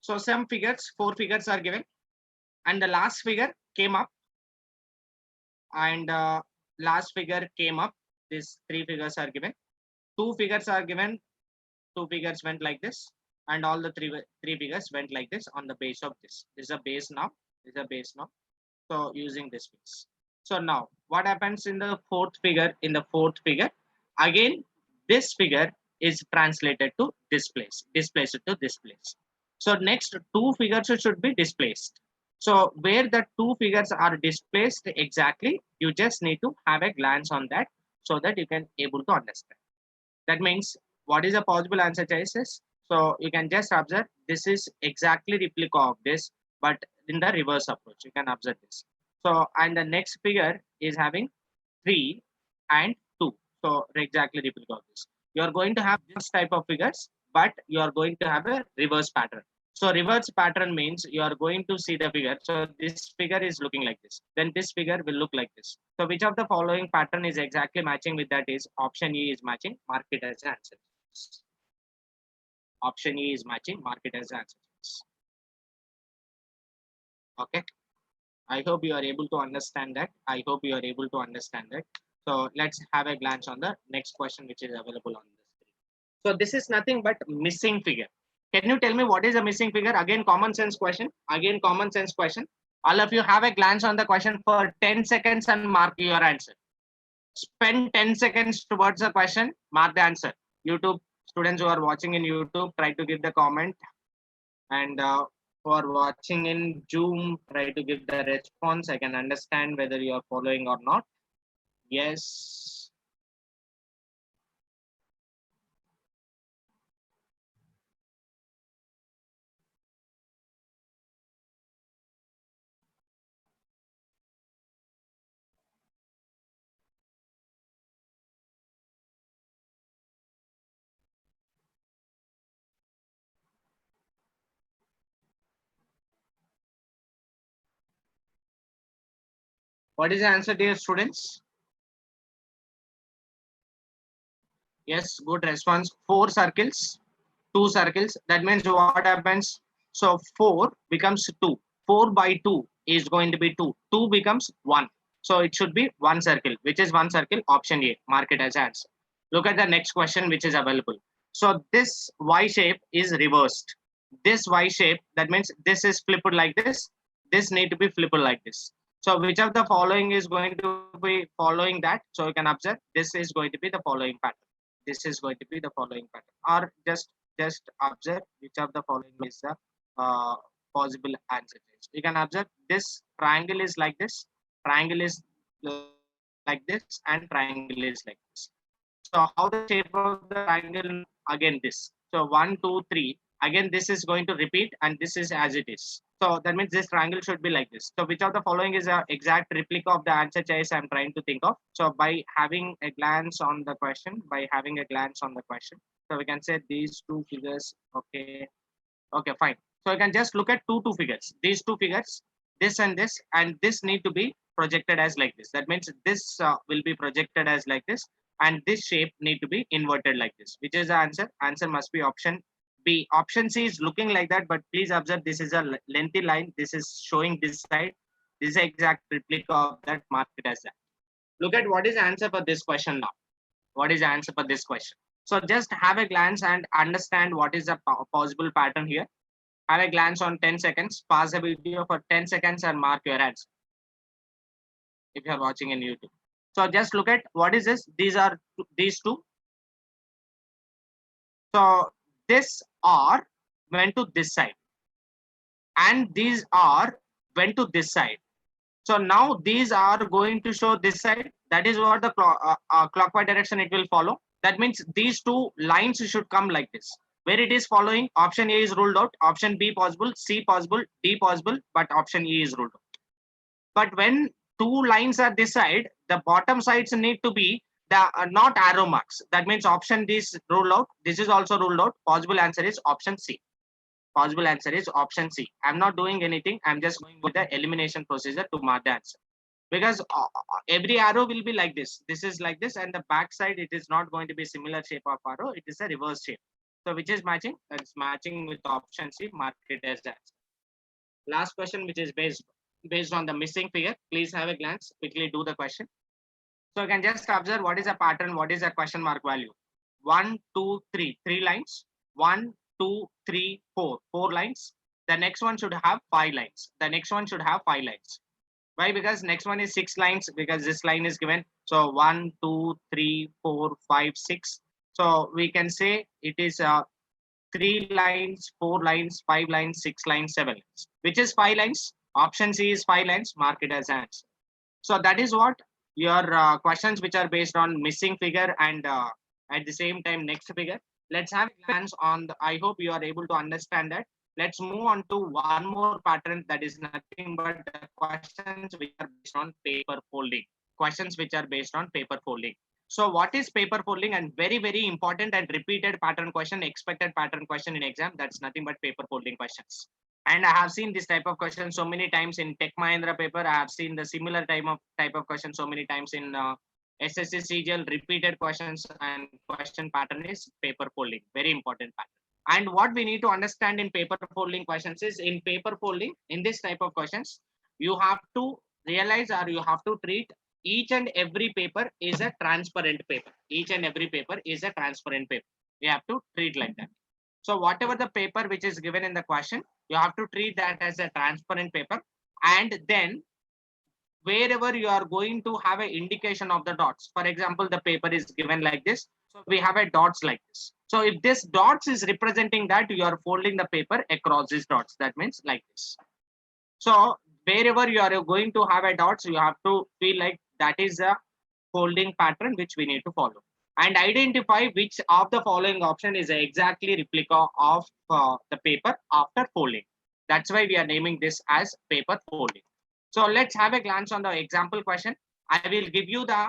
So some figures, 4 figures are given, and the last figure came up, and last figure came up. These 3 figures are given. 2 figures are given. 2 figures went like this, and all the three figures went like this on the base of this. This is a base now. This is a base now. So using this base. So now what happens in the fourth figure? In the fourth figure, again this figure is translated to this place, displaced to this place. So next 2 figures should be displaced. So where the 2 figures are displaced exactly, you just need to have a glance on that so that you can able to understand. That means what is the possible answer choices? So you can just observe this is exactly replica of this, but in the reverse approach. You can observe this. So and the next figure is having 3 and 2. So exactly replica of this. You are going to have this type of figures, but you are going to have a reverse pattern. So reverse pattern means you are going to see the figure. So this figure is looking like this. Then this figure will look like this. So which of the following pattern is exactly matching with that is option E is matching. Mark it as answer. Option E is matching. Mark it as answer. Okay. I hope you are able to understand that. So let's have a glance on the next question which is available on the screen. So this is nothing but missing figure. Can you tell me what is a missing figure? Again, common sense question. Again, common sense question. All of you have a glance on the question for 10 seconds and mark your answer. Spend 10 seconds towards the question, mark the answer. YouTube students who are watching in YouTube, try to give the comment. And who are watching in Zoom, try to give the response. I can understand whether you are following or not. Yes. What is the answer, dear students? Yes, good response. 4 circles, 2 circles. That means what happens? So 4 becomes 2. 4 by 2 is going to be 2. 2 becomes 1. So it should be 1 circle. Which is 1 circle? Option A. Mark it as answer. Look at the next question which is available. So this Y shape is reversed. This Y shape, that means this is flipped like this. This need to be flipped like this. So which of the following is going to be following that? So you can observe this is going to be the following pattern. This is going to be the following pattern. Or just observe which of the following is the possible answer. You can observe this triangle is like this, triangle is like this, and triangle is like this. So how the shape of the triangle? Again this. So 1, 2, 3. Again this is going to repeat, and this is as it is. So that means this triangle should be like this. So which of the following is a exact replica of the answer choice I'm trying to think of? So by having a glance on the question, so we can say these two figures. Okay, okay, fine. So you can just look at two figures. These two figures, this and this need to be projected as like this. That means this will be projected as like this, and this shape need to be inverted like this. Which is the answer? Answer must be option B. Option C is looking like that, but please observe this is a lengthy line. This is showing this side. This is exact replica of that. Mark it as that. Look at what is the answer for this question now. What is the answer for this question? So just have a glance and understand what is the possible pattern here. Have a glance on 10 seconds. Pause the video for 10 seconds and mark your answer if you are watching in YouTube. So just look at what is this. These are these two. So this R went to this side, and these R went to this side. So now these are going to show this side. That is what the clockwise direction it will follow. That means these two lines should come like this. Where it is following, option A is ruled out, option B possible, C possible, D possible, but option E is ruled out. But when two lines are this side, the bottom sides need to be the not arrow marks. That means option D is ruled out. This is also ruled out. Possible answer is option C. Possible answer is option C. I'm not doing anything. I'm just going with the elimination procedure to mark the answer. Because every arrow will be like this. This is like this, and the back side it is not going to be similar shape of arrow. It is a reverse shape. So which is matching? It's matching with option C. Mark it as that. Last question, which is based on the missing figure. Please have a glance. Quickly do the question. So you can just observe what is a pattern. What is a question mark value? 1, 2, 3. 3 lines. 1, 2, 3, 4. 4 lines. The next one should have 5 lines. The next one should have 5 lines. Why? Because next one is 6 lines, because this line is given. So 1, 2, 3, 4, 5, 6. So we can say it is 3 lines, 4 lines, 5 lines, 6 lines, 7 lines. Which is 5 lines? Option C is 5 lines. Mark it as answer. So that is what your questions which are based on missing figure and at the same time next figure. Let's have a glance on the, I hope you are able to understand that. Let's move on to one more pattern, that is nothing but the questions which are based on paper folding. Questions which are based on paper folding. So what is paper folding? And very important and repeated pattern question, expected pattern question in exam. That's nothing but paper folding questions. And I have seen this type of question so many times in Tech Mahindra paper. I have seen the similar type of question so many times in SSC CGL. Repeated questions and question pattern is paper folding. Very important pattern. And what we need to understand in paper folding questions is, in paper folding, in this type of questions, you have to realize, or you have to treat each and every paper is a transparent paper. Each and every paper is a transparent paper. We have to treat like that. So whatever the paper which is given in the question, you have to treat that as a transparent paper. And then wherever you are going to have an indication of the dots. For example, the paper is given like this. So we have a dots like this. So if this dots is representing that, you are folding the paper across these dots. That means like this. So wherever you are going to have a dots, you have to feel like that is a folding pattern which we need to follow. And identify which of the following option is exactly replica of the paper after folding. That's why we are naming this as paper folding. So let's have a glance on the example question. I will give you the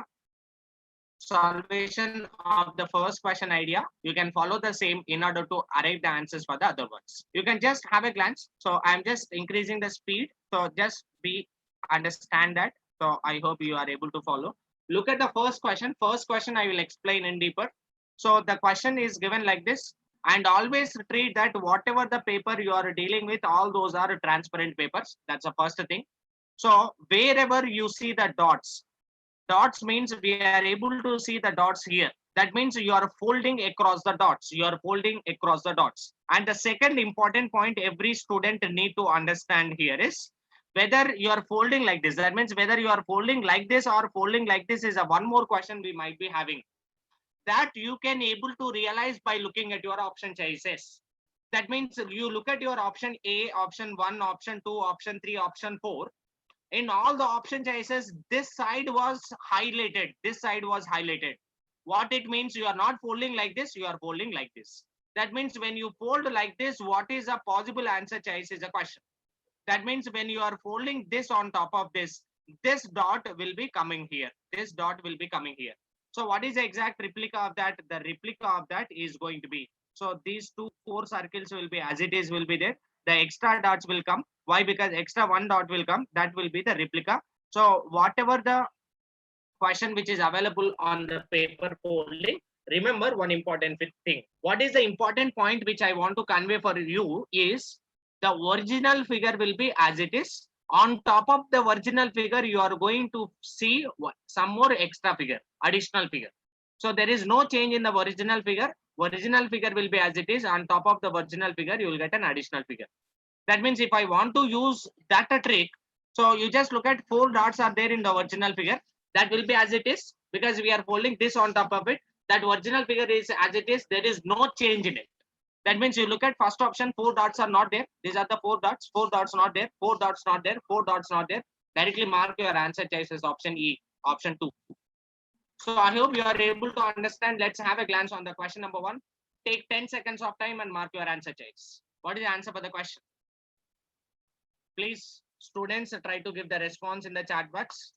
solvation of the first question idea. You can follow the same in order to arrive the answers for the other ones. You can just have a glance. So I'm just increasing the speed. So just be understand that. So I hope you are able to follow. Look at the first question. First question I will explain in deeper. So the question is given like this. And always treat that whatever the paper you are dealing with, all those are transparent papers. That's the first thing. So wherever you see the dots, dots means we are able to see the dots here. That means you are folding across the dots. You are folding across the dots. And the second important point every student need to understand here is whether you are folding like this. That means whether you are folding like this or folding like this is a one more question we might be having. That you can able to realize by looking at your option choices. That means you look at your option A, option 1, option 2, option 3, option 4. In all the option choices, this side was highlighted. This side was highlighted. What it means, you are not folding like this, you are folding like this. That means when you fold like this, what is a possible answer choice is a question. That means when you are folding this on top of this dot will be coming here. This dot will be coming here. So what is the exact replica of that? The replica of that is going to be, so these two four circles will be as it is will be there. The extra dots will come. Why? Because extra one dot will come. That will be the replica. So whatever the question which is available on the paper folding, remember one important thing. What is the important point which I want to convey for you is the original figure will be as it is. On top of the original figure, you are going to see some more extra figure, additional figure. So there is no change in the original figure. Original figure will be as it is. On top of the original figure, you will get an additional figure. That means if I want to use that a trick, so you just look at four dots are there in the original figure. That will be as it is because we are folding this on top of it. That original figure is as it is. There is no change in it. That means you look at first option, four dots are not there. These are the four dots not there, four dots not there, four dots not there. Directly mark your answer choice as option E, option 2. So I hope you are able to understand. Let's have a glance on the question number 1. Take 10 seconds of time and mark your answer choice. What is the answer for the question? Please, students, try to give the response in the chat box.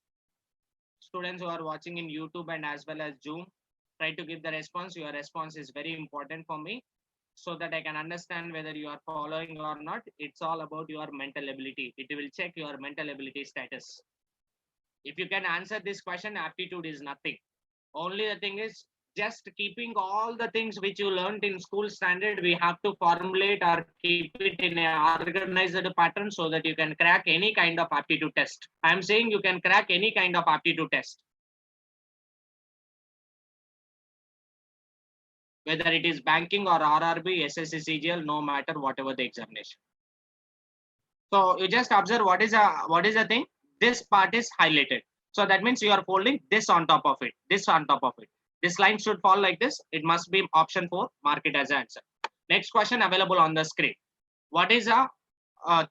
Students who are watching in YouTube and as well as Zoom, try to give the response. Your response is very important for me so that I can understand whether you are following or not. It's all about your mental ability. It will check your mental ability status. If you can answer this question, aptitude is nothing. Only the thing is just keeping all the things which you learned in school standard, we have to formulate or keep it in an organized pattern so that you can crack any kind of aptitude test. I'm saying you can crack any kind of aptitude test. Whether it is banking or RRB, SSC, CGL, no matter whatever the examination. So you just observe what is the thing. This part is highlighted. So that means you are folding this on top of it. This on top of it. This line should fall like this. It must be option 4. Mark it as an answer. Next question available on the screen. What is a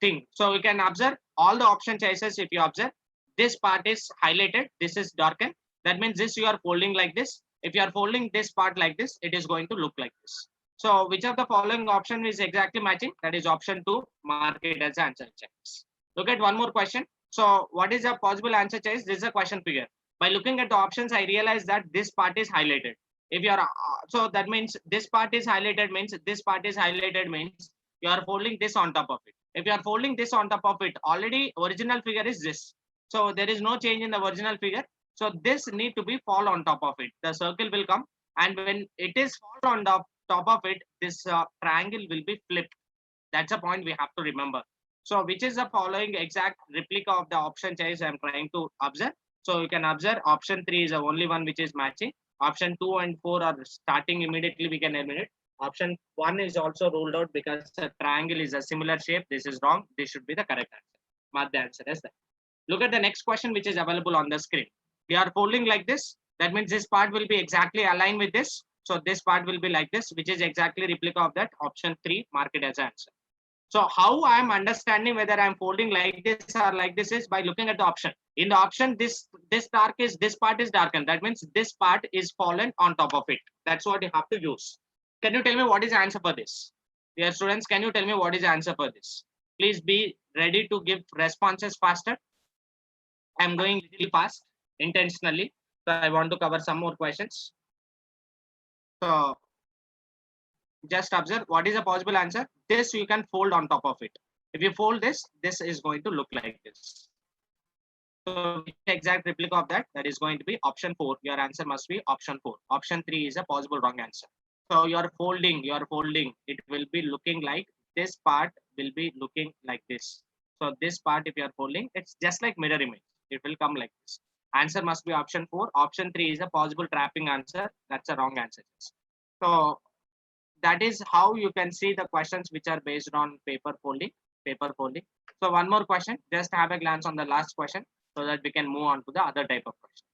thing? So you can observe all the option choices. If you observe, this part is highlighted. This is darkened. That means this you are folding like this. If you are folding this part like this, it is going to look like this. So which of the following option is exactly matching? That is option 2. Mark it as answer choice. Look at one more question. So what is a possible answer choice? This is a question figure. By looking at the options, I realize that this part is highlighted. If you are so that means this part is highlighted means this part is highlighted means you are folding this on top of it. If you are folding this on top of it, already original figure is this. So there is no change in the original figure. So this need to be fall on top of it. The circle will come, and when it is fall on top of it, this triangle will be flipped. That's a point we have to remember. So which is the following exact replica of the option choice I'm trying to observe. So you can observe option 3 is the only one which is matching. Option 2 and 4 are starting immediately. We can eliminate. Option 1 is also ruled out because a triangle is a similar shape. This is wrong. This should be the correct answer. Mark the answer as that. Look at the next question which is available on the screen. We are folding like this. That means this part will be exactly aligned with this. So this part will be like this, which is exactly replica of that. Option 3, mark it as answer. So how I am understanding whether I am folding like this or like this is by looking at the option. In the option, this part is darkened. That means this part is fallen on top of it. That's what you have to use. Can you tell me what is the answer for this? Dear students, can you tell me what is the answer for this? Please be ready to give responses faster. I'm going really fast intentionally. So I want to cover some more questions. So just observe what is a possible answer. This you can fold on top of it. If you fold this, this is going to look like this. So exact replica of that, that is going to be option 4. Your answer must be option 4. Option 3 is a possible wrong answer. So you're folding, it will be looking like this part will be looking like this. So this part, if you're folding, it's just like mirror image. It will come like this. Answer must be option 4. Option 3 is a possible trapping answer. That's a wrong answer. So that is how you can see the questions which are based on paper folding. So one more question, just have a glance on the last question so that we can move on to the other type of question.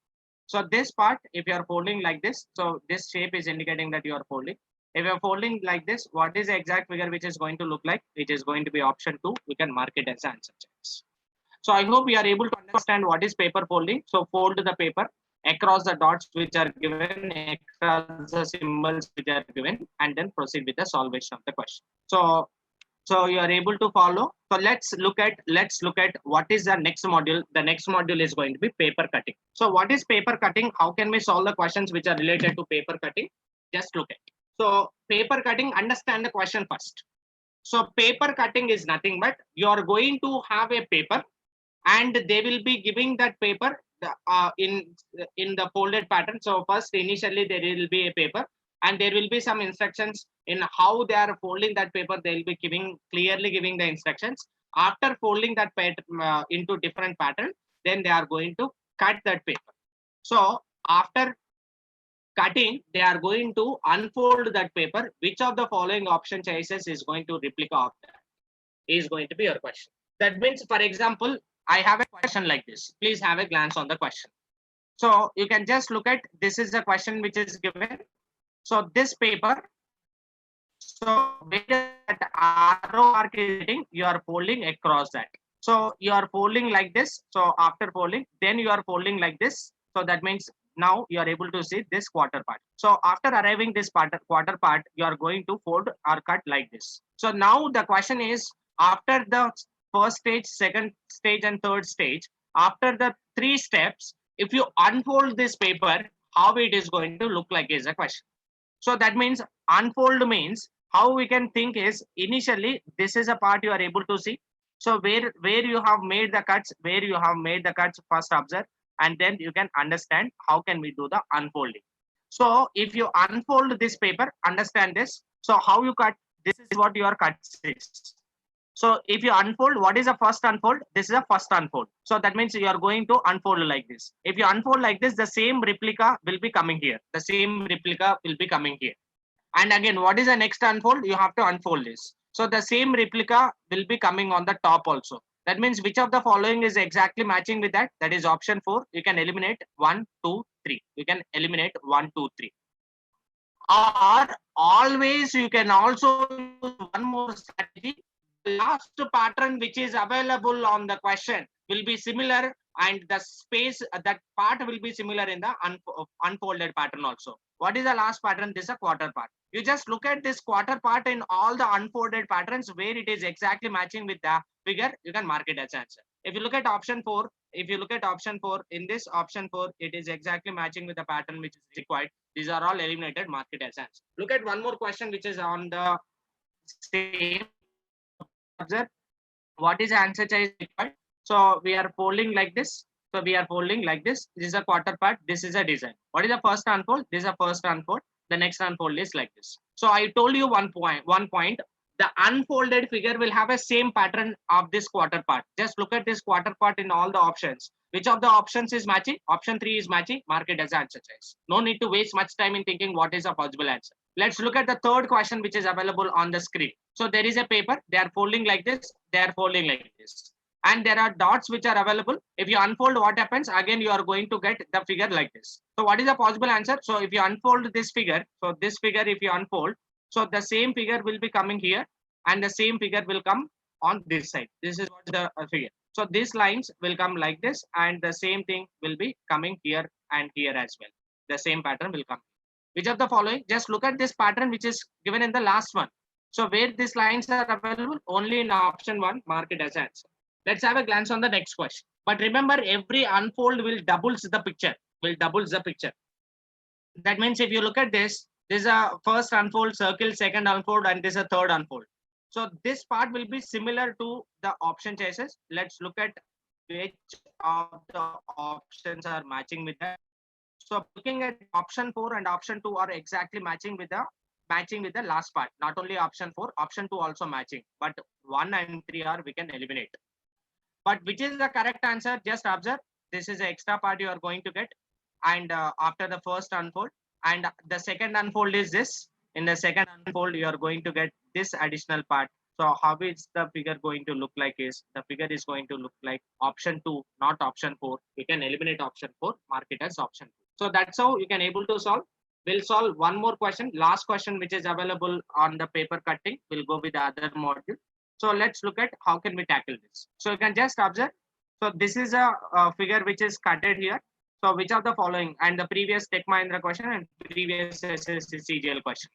So this part, if you are folding like this, so this shape is indicating that you are folding. If you are folding like this, what is the exact figure which is going to look like? It is going to be option 2. We can mark it as answer choice. So I hope we are able to understand what is paper folding. So fold the paper across the dots which are given, across the symbols which are given, and then proceed with the solvation of the question. So you are able to follow. So let's look at what is the next module. The next module is going to be paper cutting. So what is paper cutting? How can we solve the questions which are related to paper cutting? Just look at. So paper cutting, understand the question first. So paper cutting is nothing but you are going to have a paper and they will be giving that paper in the folded pattern. So first initially there will be a paper and there will be some instructions in how they are folding that paper. They will be clearly giving the instructions. After folding that paper into different pattern, then they are going to cut that paper. So after cutting, they are going to unfold that paper. Which of the following option choices is going to replica of that? Is going to be your question. That means, for example, I have a question like this. Please have a glance on the question. So you can just look at, this is the question which is given. So this paper, so where that arrow mark is hitting, you are folding across that. So you are folding like this. So after folding, then you are folding like this. So that means now you are able to see this quarter part. So after arriving this quarter part, you are going to fold or cut like this. So now the question is, after the first stage, second stage, and third stage, after the 3 steps, if you unfold this paper, how it is going to look like is a question. So that means unfold means how we can think is initially this is a part you are able to see. So where you have made the cuts, first observe, and then you can understand how can we do the unfolding. So if you unfold this paper, understand this. So how you cut, this is what your cut is. So if you unfold, what is the first unfold? This is a first unfold. So that means you are going to unfold like this. If you unfold like this, the same replica will be coming here. And again, what is the next unfold? You have to unfold this. So the same replica will be coming on the top also. That means which of the following is exactly matching with that? That is option 4. You can eliminate 1, 2, 3. You can eliminate 1, 2, 3. Or always you can also use one more strategy. The last pattern which is available on the question will be similar, and the space, that part will be similar in the unfolded pattern also. What is the last pattern? This is a quarter part. You just look at this quarter part in all the unfolded patterns where it is exactly matching with the figure, you can mark it as answer. If you look at option 4, in this option 4, it is exactly matching with the pattern which is required. These are all eliminated, mark it as answer. Look at one more question which is on the same. Observe what is the answer choice required. So we are folding like this. This is a quarter part. This is a design. What is the first unfold? This is a first unfold. The next unfold is like this. So I told you one point. The unfolded figure will have a same pattern of this quarter part. Just look at this quarter part in all the options. Which of the options is matching? Option 3 is matching. Mark it as answer choice. No need to waste much time in thinking what is a possible answer. Let's look at the third question which is available on the screen. So there is a paper, they are folding like this, they are folding like this. And there are dots which are available. If you unfold, what happens? Again, you are going to get the figure like this. So what is the possible answer? So if you unfold this figure, so this figure, if you unfold, so the same figure will be coming here and the same figure will come on this side. This is what the figure. So these lines will come like this and the same thing will be coming here and here as well. The same pattern will come. Which of the following? Just look at this pattern which is given in the last one. So where these lines are available? Only in option 1, mark it as answer. Let's have a glance on the next question. But remember, every unfold will doubles the picture. That means if you look at this is a first unfold circle, second unfold, and this is a third unfold. So this part will be similar to the option choices. Let's look at which of the options are matching with that. So looking at option 4 and option 2 are exactly matching with the last part. Not only option 4, option 2 also matching, but 1 and 3 are we can eliminate. But which is the correct answer? Just observe. This is the extra part you are going to get, and after the first unfold, and the second unfold is this. In the second unfold, you are going to get this additional part. So how is the figure going to look like? Is the figure is going to look like option 2, not option 4. We can eliminate option 4, mark it as option 2. So that's how you can able to solve. We'll solve one more question, last question which is available on the paper cutting. We'll go with the other module. So let's look at how can we tackle this. So you can just observe. So this is a figure which is cutted here. So which of the following, and the previous Tech Mahindra question and previous SSC CGL question.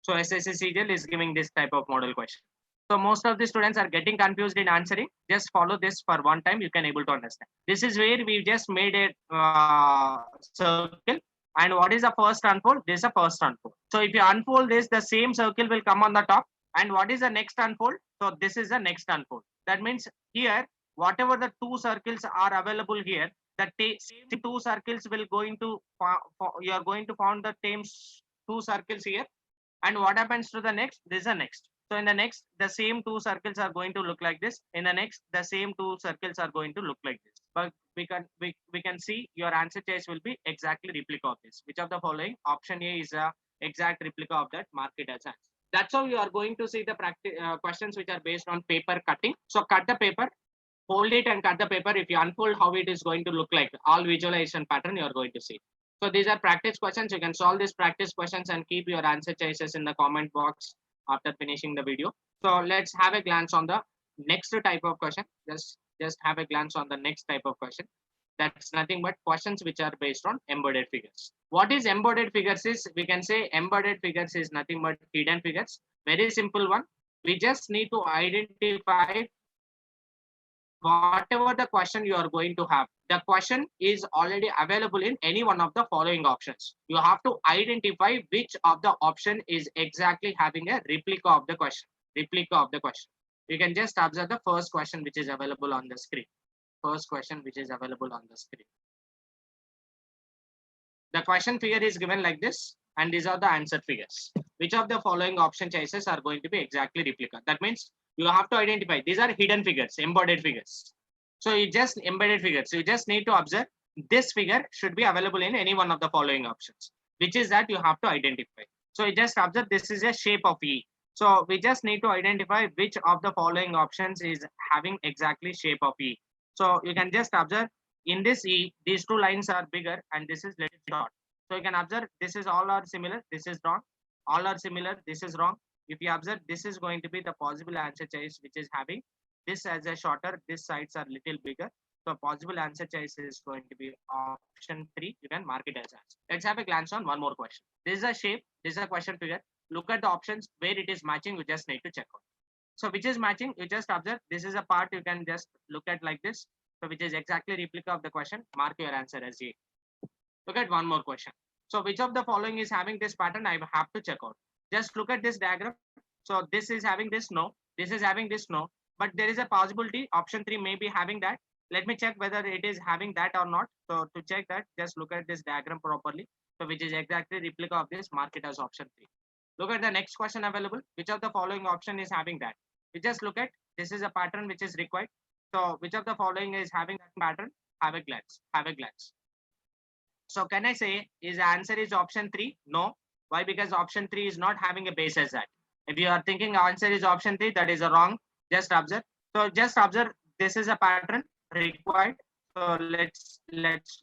So SSC CGL is giving this type of model question. So most of the students are getting confused in answering. Just follow this for one time. You can able to understand. This is where we just made a circle. And what is the first unfold? This is a first unfold. So if you unfold this, the same circle will come on the top. And what is the next unfold? So this is the next unfold. That means here, whatever the two circles are available here, the same two circles will going to you are going to found the same two circles here. And what happens to the next? This is the next. So in the next, the same two circles are going to look like this. In the next, the same two circles are going to look like this. But we can see your answer choice will be exactly replica of this. Which of the following? Option A is a exact replica of that. Mark it as answer. That's how you are going to see the questions which are based on paper cutting. So cut the paper, hold it and cut the paper. If you unfold, how it is going to look like, all visualization pattern you are going to see. So these are practice questions. You can solve these practice questions and keep your answer choices in the comment box after finishing the video. So let's have a glance on the next type of question. Just have a glance on the next type of question. That's nothing but questions which are based on embedded figures. What is embedded figures is, we can say embedded figures is nothing but hidden figures. Very simple one. We just need to identify whatever the question you are going to have. The question is already available in any one of the following options. You have to identify which of the option is exactly having a replica of the question. You can just observe the first question which is available on the screen. First question which is available on the screen. The question figure is given like this, and these are the answer figures. Which of the following option choices are going to be exactly replica? That means you have to identify. These are hidden figures, embedded figures. So you just embedded figures. So you just need to observe this figure should be available in any one of the following options. Which is that you have to identify. So you just observe this is a shape of E. So we just need to identify which of the following options is having exactly shape of E. So you can just observe in this E, these two lines are bigger and this is little short. So you can observe this is all are similar. This is wrong. All are similar. This is wrong. If you observe, this is going to be the possible answer choice which is having this as a shorter, this sides are little bigger. So possible answer choice is going to be option 3. You can mark it as answer. Let's have a glance on one more question. This is a shape. This is a question figure. Look at the options where it is matching. You just need to check out. So which is matching? You just observe. This is a part you can just look at like this. So which is exactly replica of the question. Mark your answer as A. Look at one more question. So which of the following is having this pattern? I have to check out. Just look at this diagram. So this is having this, no. This is having this, no. But there is a possibility option 3 may be having that. Let me check whether it is having that or not. So to check that, just look at this diagram properly. So which is exactly replica of this, mark it as option 3. Look at the next question available. Which of the following option is having that? You just look at, this is a pattern which is required. So which of the following is having that pattern? Have a glance. So can I say is the answer is option 3? No. Why? Because option 3 is not having a base as that. If you are thinking answer is option 3, that is a wrong. Just observe. So just observe. This is a pattern required. So let's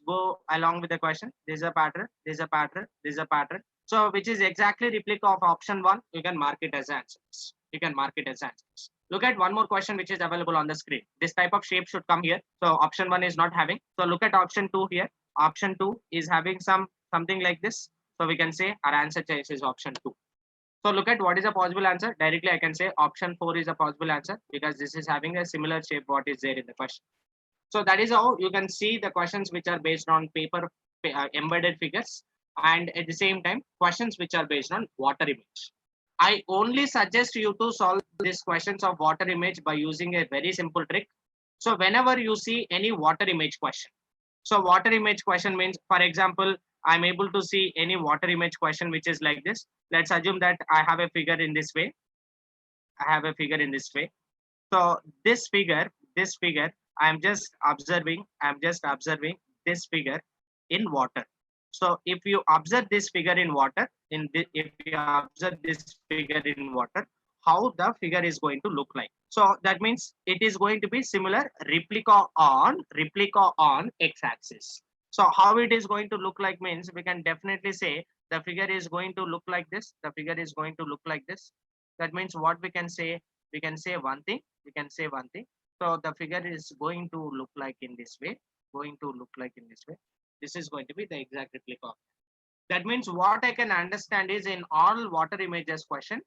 go along with the question. This is a pattern. This is a pattern. This is a pattern. So which is exactly replica of option 1. You can mark it as answers. You can mark it as answers. Look at one more question which is available on the screen. This type of shape should come here. So option 1 is not having. So look at option 2 here. Option 2 is having something like this. So we can say our answer choice is option 2. So look at what is a possible answer. Directly I can say option 4 is a possible answer because this is having a similar shape what is there in the question. So that is how you can see the questions which are based on paper embedded figures, and at the same time questions which are based on water image. I only suggest you to solve these questions of water image by using a very simple trick. So whenever you see any water image question, so water image question means, for example, I'm able to see any water image question which is like this. Let's assume that I have a figure in this way. I have a figure in this way. So this figure, I'm just observing this figure in water. So if you observe this figure in water, if you observe this figure in water, how the figure is going to look like. So that means it is going to be similar replica on x-axis. So how it is going to look like means we can definitely say the figure is going to look like this. The figure is going to look like this. That means what we can say one thing. We can say one thing. So the figure is going to look like in this way. Going to look like in this way. This is going to be the exact replica. That means what I can understand is in all water images question,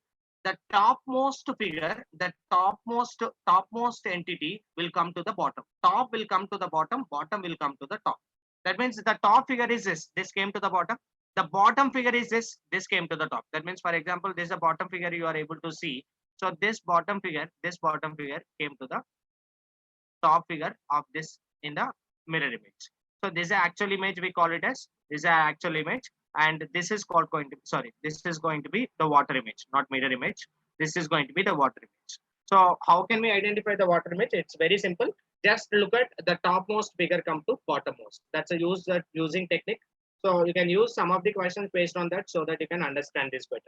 the topmost figure, the topmost entity will come to the bottom. Top will come to the bottom. Bottom will come to the top. That means the top figure is this. This came to the bottom. The bottom figure is this. This came to the top. That means, for example, this is a bottom figure you are able to see. So this bottom figure came to the top figure of this in the mirror image. So this is actual image, we call it as this is actual image, and this is called going to this is going to be the water image, not mirror image. This is going to be the water image. So how can we identify the water image? It's very simple. Just look at the topmost figure come to bottommost. That's a using technique. So you can use some of the questions based on that so that you can understand this better.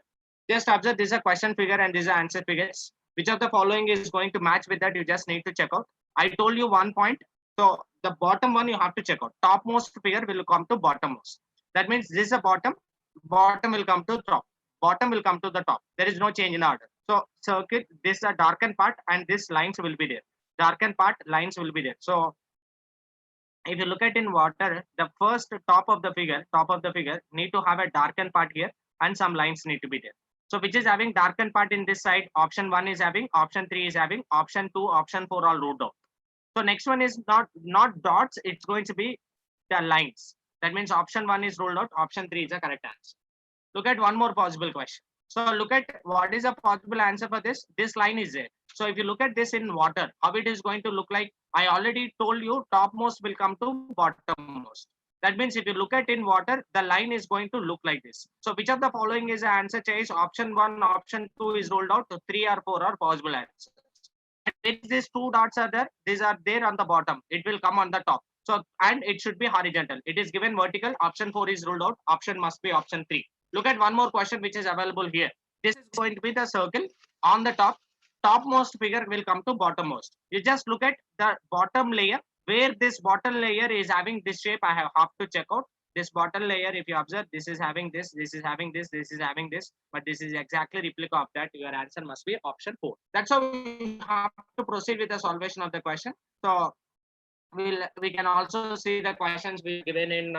Just observe this is a question figure and this is answer figures. Which of the following is going to match with that? You just need to check out. I told you one point. So the bottom one you have to check out. Topmost figure will come to bottommost. That means this is a bottom. Bottom will come to top. Bottom will come to the top. There is no change in order. So circuit, this is a darkened part and this lines will be there. Darkened part, lines will be there. So if you look at in water, the first top of the figure need to have a darkened part here and some lines need to be there. So which is having darkened part in this side, option 1 is having, option 3 is having, option 2, option 4 all ruled out. So next one is not dots, it's going to be the lines. That means option 1 is ruled out, option 3 is the correct answer. Look at one more possible question. So look at what is a possible answer for this. This line is there. So if you look at this in water, how it is going to look like, I already told you topmost will come to bottommost. That means if you look at in water, the line is going to look like this. So which of the following is the answer choice? Option 1, option 2 is ruled out. So 3 or 4 are possible answers. If these 2 dots are there, these are there on the bottom. It will come on the top. So, and it should be horizontal. It is given vertical. Option 4 is ruled out. Option must be option 3. Look at one more question which is available here. This is going to be the circle on the top. Topmost figure will come to bottommost. You just look at the bottom layer. Where this bottom layer is having this shape, I have to check out. This bottom layer, if you observe, this is having this is having this is having this, but this is exactly replica of that. Your answer must be option 4. That's how we have to proceed with the solvation of the question. So we can also see the questions we given in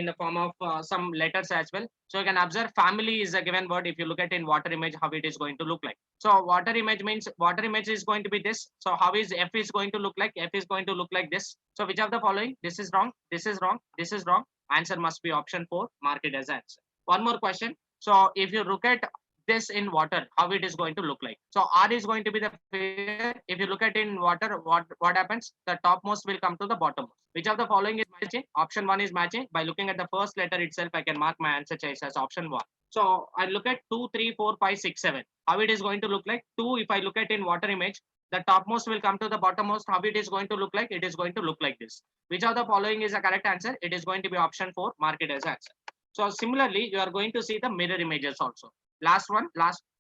the form of some letters as well. So you can observe family is a given word. If you look at in water image, how it is going to look like. So water image means water image is going to be this. So how is F is going to look like? F is going to look like this. So which of the following? This is wrong. This is wrong. This is wrong. Answer must be option 4. Mark it as answer. One more question. So if you look at this in water, how it is going to look like. So R is going to be the figure. If you look at in water, what happens? The topmost will come to the bottommost. Which of the following is matching? Option 1 is matching. By looking at the first letter itself, I can mark my answer choice as option 1. So I look at 2, 3, 4, 5, 6, 7. How it is going to look like? 2, if I look at in water image, the topmost will come to the bottommost. How it is going to look like? It is going to look like this. Which of the following is the correct answer? It is going to be option 4. Mark it as answer. So similarly, you are going to see the mirror images also. Last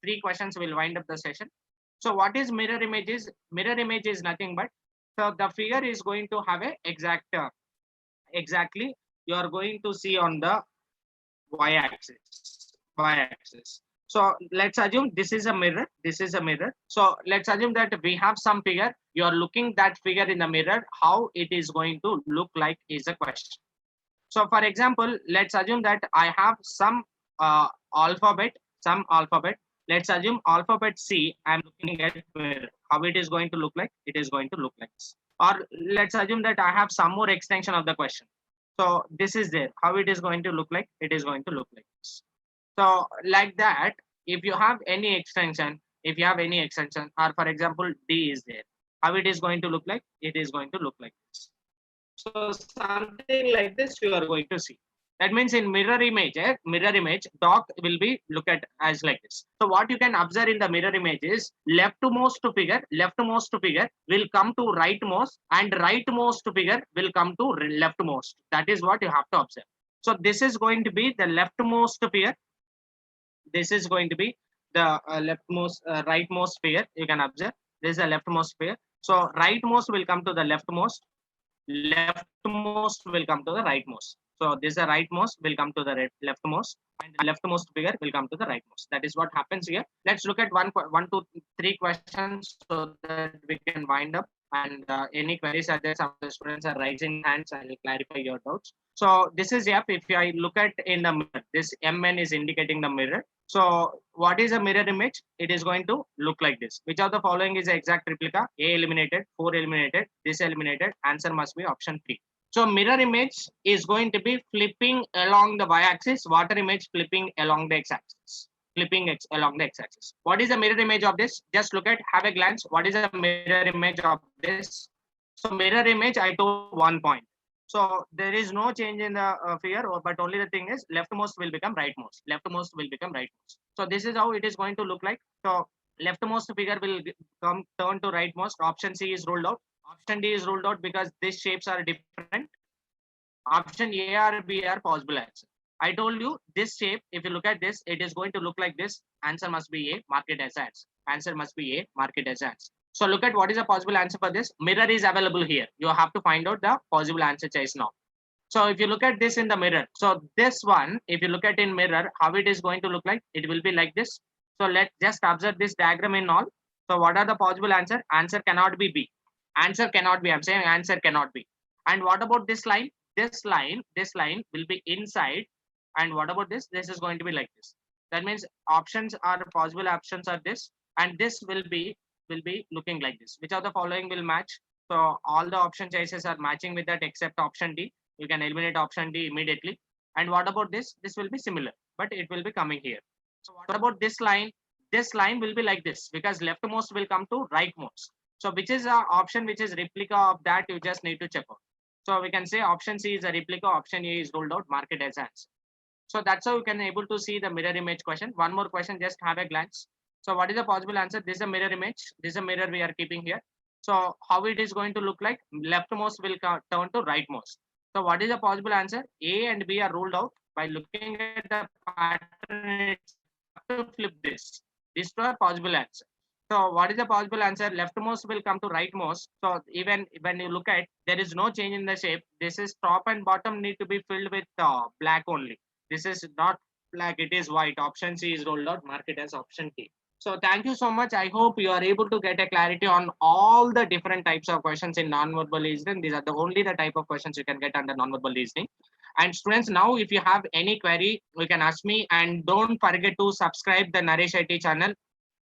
three questions will wind up the session. So what is mirror images? Mirror image is nothing but, so the figure is going to have a exactly you are going to see on the y-axis. So let's assume this is a mirror. This is a mirror. So let's assume that we have some figure. You are looking that figure in the mirror. How it is going to look like is a question. So for example, let's assume that I have some alphabet, Let's assume alphabet C. I'm looking at mirror. How it is going to look like? It is going to look like this. Or let's assume that I have some more extension of the question. So this is there. How it is going to look like? It is going to look like this. So like that, if you have any extension, or for example, D is there. How it is going to look like? It is going to look like this. So something like this you are going to see. That means in mirror image, dog will be look at as like this. So what you can observe in the mirror image is leftmost figure will come to rightmost, and rightmost figure will come to leftmost. That is what you have to observe. So this is going to be the leftmost figure. This is going to be the rightmost figure. You can observe this is the leftmost figure. So rightmost will come to the leftmost will come to the rightmost. So this is the rightmost will come to the leftmost, and the leftmost figure will come to the rightmost. That is what happens here. Let's look at one, two, three questions so that we can wind up. And any queries are there, some of the students are raising hands. I will clarify your doubts. So this is F. If I look at in the mirror, this MN is indicating the mirror. So what is a mirror image? It is going to look like this. Which of the following is the exact replica? A eliminated, 4 eliminated, this eliminated. Answer must be option 3. So mirror image is going to be flipping along the y-axis, water image flipping along the x-axis. Along the x-axis. What is the mirror image of this? Just look at, have a glance. What is a mirror image of this? So mirror image, I told 1 point. So there is no change in the figure, but only the thing is leftmost will become rightmost. Leftmost will become rightmost. So this is how it is going to look like. So leftmost figure will come turn to rightmost. Option C is ruled out. Option D is ruled out because these shapes are different. Option A or B are possible answer. I told you this shape, if you look at this, it is going to look like this. Answer must be A, mark it as answer. Answer must be A, mark it as answer. So look at what is the possible answer for this. Mirror is available here. You have to find out the possible answer choice now. So if you look at this in the mirror, so this one, if you look at in mirror, how it is going to look like, it will be like this. So let's just observe this diagram in all. So what are the possible answer? Answer cannot be B. Answer cannot be. I'm saying answer cannot be. And what about this line? This line will be inside. And what about this? This is going to be like this. That means options are possible options are this, and this will be looking like this. Which of the following will match? So all the option choices are matching with that except option D. You can eliminate option D immediately. And what about this? This will be similar, but it will be coming here. So what about this line? This line will be like this because leftmost will come to rightmost. So which is a option which is replica of that? You just need to check out. So we can say option C is a replica, option A is ruled out, mark it as answer. So that's how you can able to see the mirror image question. One more question, just have a glance. So what is the possible answer? This is a mirror image. This is a mirror we are keeping here. So how it is going to look like? Leftmost will turn to rightmost. So what is the possible answer? A and B are ruled out. By looking at the pattern, to flip this. These two are possible answer. So what is the possible answer? Leftmost will come to rightmost. So even when you look at, there is no change in the shape. This is top and bottom need to be filled with black only. This is not black, it is white. Option C is rolled out, mark it as option T. So thank you so much. I hope you are able to get a clarity on all the different types of questions in non-verbal reasoning. These are the only the type of questions you can get under non-verbal reasoning. And students, now if you have any query, you can ask me, and don't forget to subscribe the Naresh IT channel,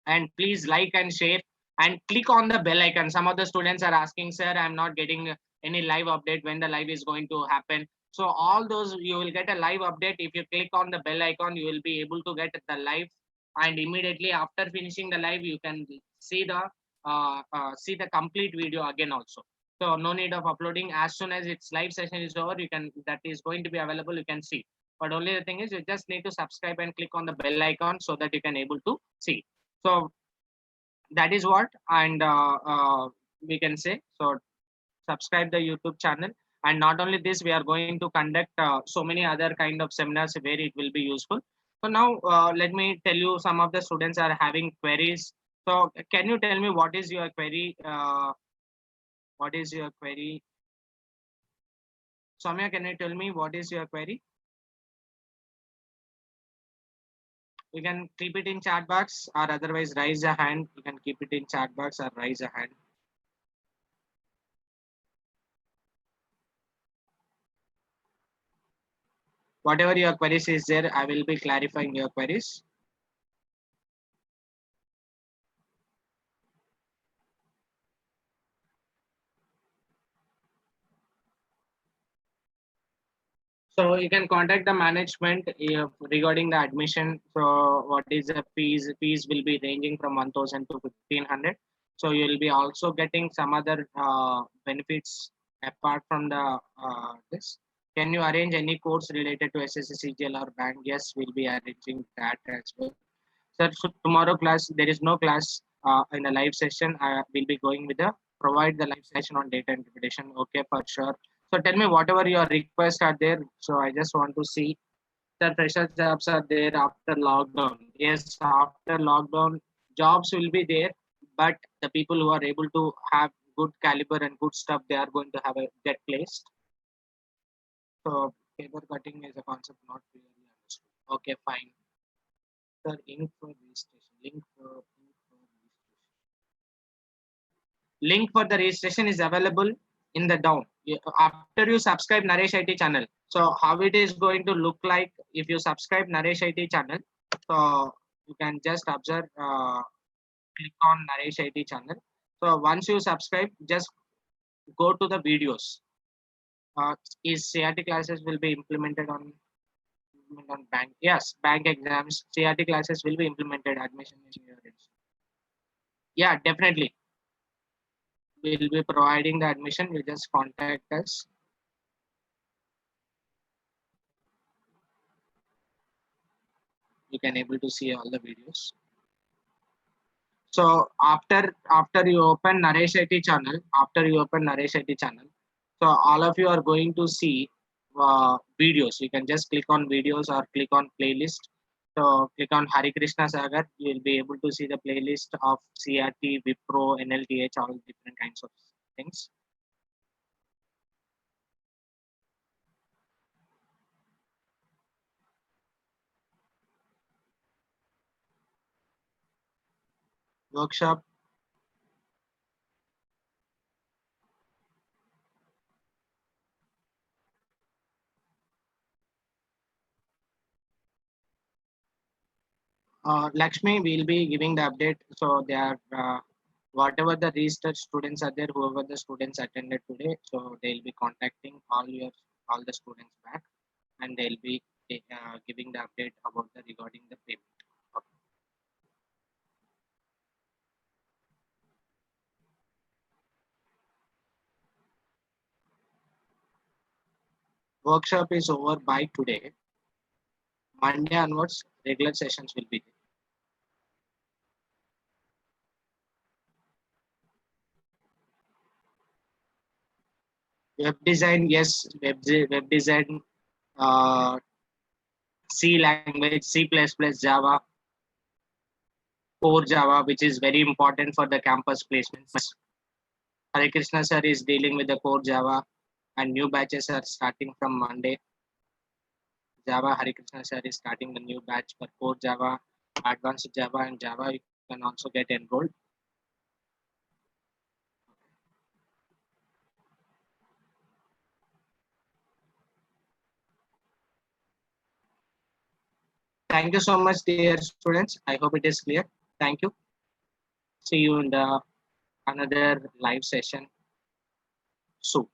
and please like and share and click on the bell icon. Some of the students are asking, sir, I'm not getting any live update when the live is going to happen. So all those you will get a live update. If you click on the bell icon, you will be able to get the live, and immediately after finishing the live, you can see the complete video again also. So no need of uploading. As soon as its live session is over, you can, that is going to be available, you can see. But only the thing is, you just need to subscribe and click on the bell icon so that you can able to see. So that is what, and we can say, so subscribe the YouTube channel And not only this, we are going to conduct so many other kind of seminars where it will be useful. So now let me tell you, some of the students are having queries. So can you tell me what is your query? What is your query? Soumya, can you tell me what is your query? You can keep it in chat box, or otherwise raise a hand. You can keep it in chat box or raise a hand. Whatever your queries is there, I will be clarifying your queries. So you can contact the management regarding the admission. So what is the fees? Fees will be ranging from 1,000 to 1,500. So you will be also getting some other benefits apart from the this. Can you arrange any course related to SSC, CGL or bank? Yes, we'll be arranging that as well. Sir, so tomorrow class, there is no class in the live session. I will be going with the provide the live session on data interpretation. Okay, for sure. So tell me whatever your requests are there. So I just want to see the fresher jobs are there after lockdown. Yes, after lockdown, jobs will be there, but the people who are able to have good caliber and good stuff, they are going to have a get placed. So paper cutting is a concept not really understood. Okay, fine. Sir, link for registration. Link for the registration is available in the down. After you subscribe Naresh IT channel. So how it is going to look like if you subscribe Naresh IT channel. So you can just observe, click on Naresh IT channel. So once you subscribe, just go to the videos. Is CRT classes will be implemented on bank? Yes, bank exams. CRT classes will be implemented. Admission in your yeah, definitely. We'll be providing the admission. You just contact us. You can able to see all the videos. So after you open Naresh IT channel, so all of you are going to see videos. You can just click on videos or click on playlist. So click on Hari Krishna Sagar. You will be able to see the playlist of CRT, Wipro, NLTH, all different kinds of things. Workshop. Lakshmi will be giving the update. So they are whatever the registered students are there, whoever the students attended today, so they'll be contacting all the students back, and they'll be giving the update about the regarding the payment. Okay. Workshop is over by today. Monday onwards, regular sessions will be there. Web design, yes, web design, uh, C language, C++, Java, core Java, which is very important for the campus placements. Hare Krishna sir is dealing with the core Java, and new batches are starting from Monday. Java, Hare Krishna sir is starting the new batch for core Java, advanced Java, and Java. You can also get enrolled. Thank you so much, dear students. I hope it is clear. Thank you. See you in the another live session soon.